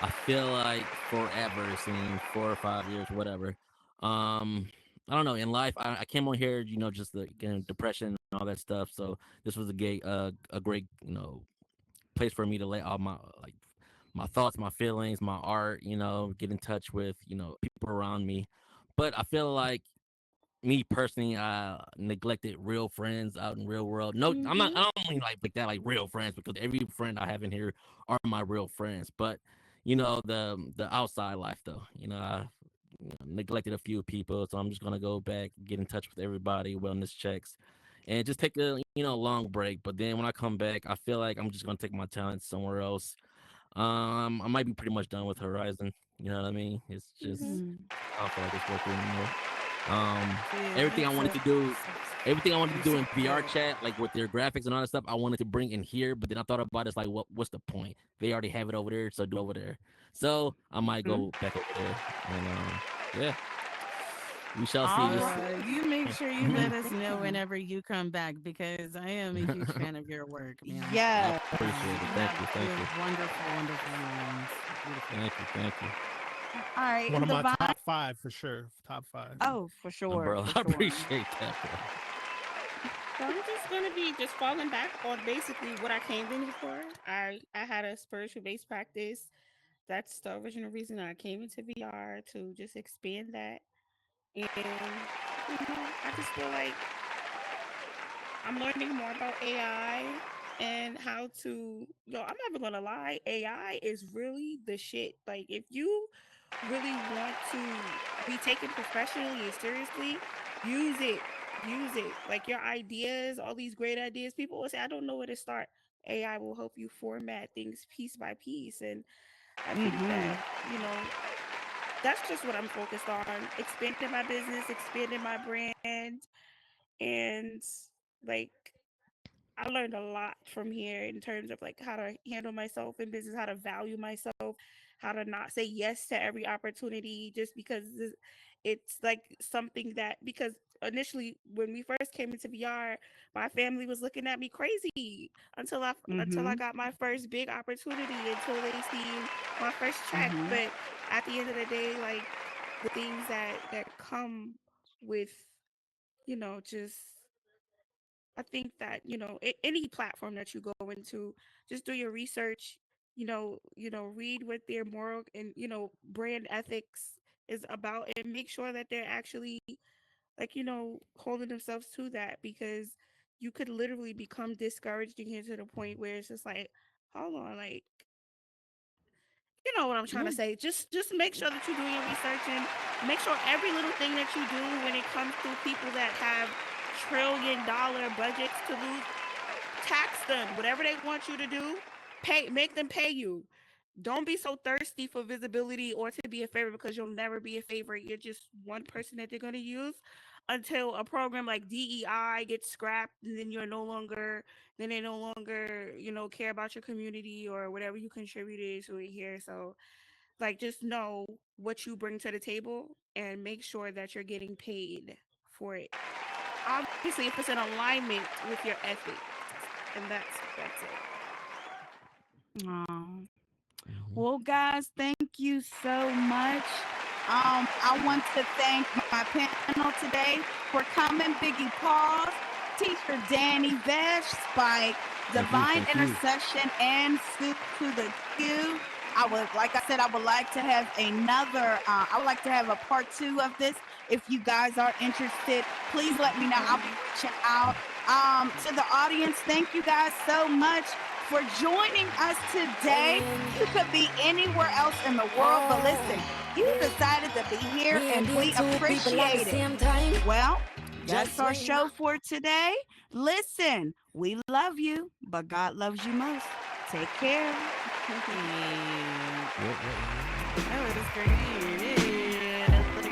Speaker 5: I feel like forever. It seems 4 or 5 years, whatever. Um, I don't know. In life, I came on here, just the depression and all that stuff. So this was a great, place for me to lay all my like my thoughts, my feelings, my art, get in touch with, people around me. But I feel like me personally, I neglected real friends out in real world. No,
Speaker 2: Mm-hmm.
Speaker 5: I don't mean like that, like real friends, because every friend I have in here are my real friends. But the outside life though, I neglected a few people, so I'm just gonna go back, get in touch with everybody, wellness checks, and just take a long break. But then when I come back, I feel like I'm just gonna take my talents somewhere else. I might be pretty much done with Horizon. You know what I mean? It's
Speaker 2: Mm-hmm.
Speaker 5: just
Speaker 6: Mm.
Speaker 5: I don't feel like it's working anymore. Um,
Speaker 6: See,
Speaker 5: everything I
Speaker 6: that's
Speaker 5: wanted to do, everything I wanted to
Speaker 6: you're
Speaker 5: do
Speaker 6: so
Speaker 5: in VR
Speaker 6: good.
Speaker 5: chat, like with their graphics and all that stuff, I wanted to bring in here. But then I thought about it, it's like, what's the point? They already have it over there, so do over there. So I might
Speaker 1: Mhm.
Speaker 5: go back over there, and yeah, we shall see.
Speaker 1: All
Speaker 5: Just
Speaker 1: right.
Speaker 6: You make sure you let
Speaker 2: Thank
Speaker 6: us know
Speaker 2: you.
Speaker 6: whenever you come back because I am a huge fan of your work, man.
Speaker 1: Yes.
Speaker 5: appreciate it.
Speaker 6: You
Speaker 5: Thank
Speaker 6: have
Speaker 5: you,
Speaker 6: you
Speaker 5: thank you,
Speaker 6: have wonderful, wonderful lines. Beautiful.
Speaker 5: thank you, thank you.
Speaker 1: All right,
Speaker 4: One
Speaker 1: and
Speaker 4: of my
Speaker 1: Divine.
Speaker 4: top five for sure. Top five.
Speaker 1: Oh, for sure,
Speaker 5: bro,
Speaker 1: for
Speaker 5: I
Speaker 1: sure.
Speaker 5: appreciate that, bro.
Speaker 2: So I'm just gonna be just falling back on basically what I came in here for. I had a spiritual based practice. That's the original reason I came into VR, to just expand that. And I just feel like I'm learning more about AI and how to, I'm never gonna lie, AI is really the shit. Like, if you really want to be taken professionally and seriously, use it. Use it. Like, your ideas, all these great ideas, people will say, I don't know where to start. AI will help you format things piece by piece. And I think that,
Speaker 1: Mm-hmm.
Speaker 2: you know, that's just what I'm focused on: expanding my business, expanding my brand, and like I learned a lot from here in terms of like how to handle myself in business, how to value myself, how to not say yes to every opportunity just because it's like something that, because initially when we first came into VR, my family was looking at me crazy until I
Speaker 1: Mm-hmm.
Speaker 2: got my first big opportunity, until they seen my first check.
Speaker 1: Mm-hmm.
Speaker 2: But at the end of the day, like, the things that come with, just, I think that, any platform that you go into, just do your research, read what their moral and, brand ethics is about, and make sure that they're actually, like, holding themselves to that, because you could literally become discouraged and get to the point where it's just like, hold on, like, you know what I'm trying
Speaker 1: Yeah.
Speaker 2: to say. Just make sure that you're doing your research, and make sure every little thing that you do when it comes to people that have trillion-dollar budgets to lose, tax them. Whatever they want you to do, make them pay you. Don't be so thirsty for visibility or to be a favorite, because you'll never be a favorite. You're just one person that they're going to use until a program like DEI gets scrapped, and then then they no longer, care about your community or whatever you contributed to it here. So, like, just know what you bring to the table and make sure that you're getting paid for it. Obviously, if it's in alignment with your ethics, and that's it.
Speaker 1: Oh.
Speaker 5: Hmm.
Speaker 1: Well, guys, thank you so much. I want to thank my panel today for coming, Biggie Paws, Teacher Danny Vesh, Spike,
Speaker 5: Thank you,
Speaker 1: Divine
Speaker 5: thank you.
Speaker 1: Intercession, and Soup to the Q. I would, like I said, I would like to have another, I would like to have a part two of this. If you guys are interested, please let me know. I'll be reaching out. To the audience, thank you guys so much for joining us today. You could be anywhere else in the world, but listen, you decided to be here
Speaker 9: We ain't
Speaker 1: and
Speaker 9: there
Speaker 1: we
Speaker 9: two people at the
Speaker 1: appreciate it.
Speaker 9: same time.
Speaker 1: Well, that's
Speaker 9: Just
Speaker 1: our
Speaker 9: wait.
Speaker 1: show for today. Listen, we love you, but God loves you most. Take care.
Speaker 6: Yeah,
Speaker 5: Yep, yep, yep.
Speaker 6: that was great.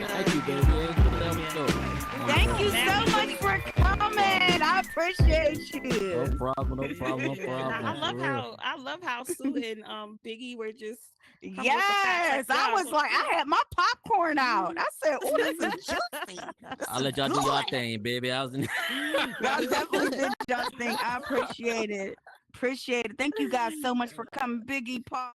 Speaker 5: Thank you, baby. Hey, that was dope.
Speaker 1: Thank you
Speaker 2: That
Speaker 1: so
Speaker 2: was
Speaker 1: much
Speaker 2: really
Speaker 1: for
Speaker 5: No
Speaker 1: coming.
Speaker 5: problem.
Speaker 1: I appreciate
Speaker 5: No
Speaker 1: you.
Speaker 5: problem, no problem, no
Speaker 2: Now
Speaker 5: problem. For real.
Speaker 2: I love how Sue and Biggie were just coming with the facts. Like,
Speaker 1: Yes, I
Speaker 2: yeah,
Speaker 1: was like, I had my popcorn out. I said, "Oh, this is juicy. This
Speaker 5: I'll
Speaker 1: is
Speaker 5: let y'all do y'all
Speaker 1: good."
Speaker 5: thing, baby. I was in
Speaker 1: Y'all definitely did y'all thing. I appreciate it. Appreciate it. Thank you guys so much for coming, Biggie Paul.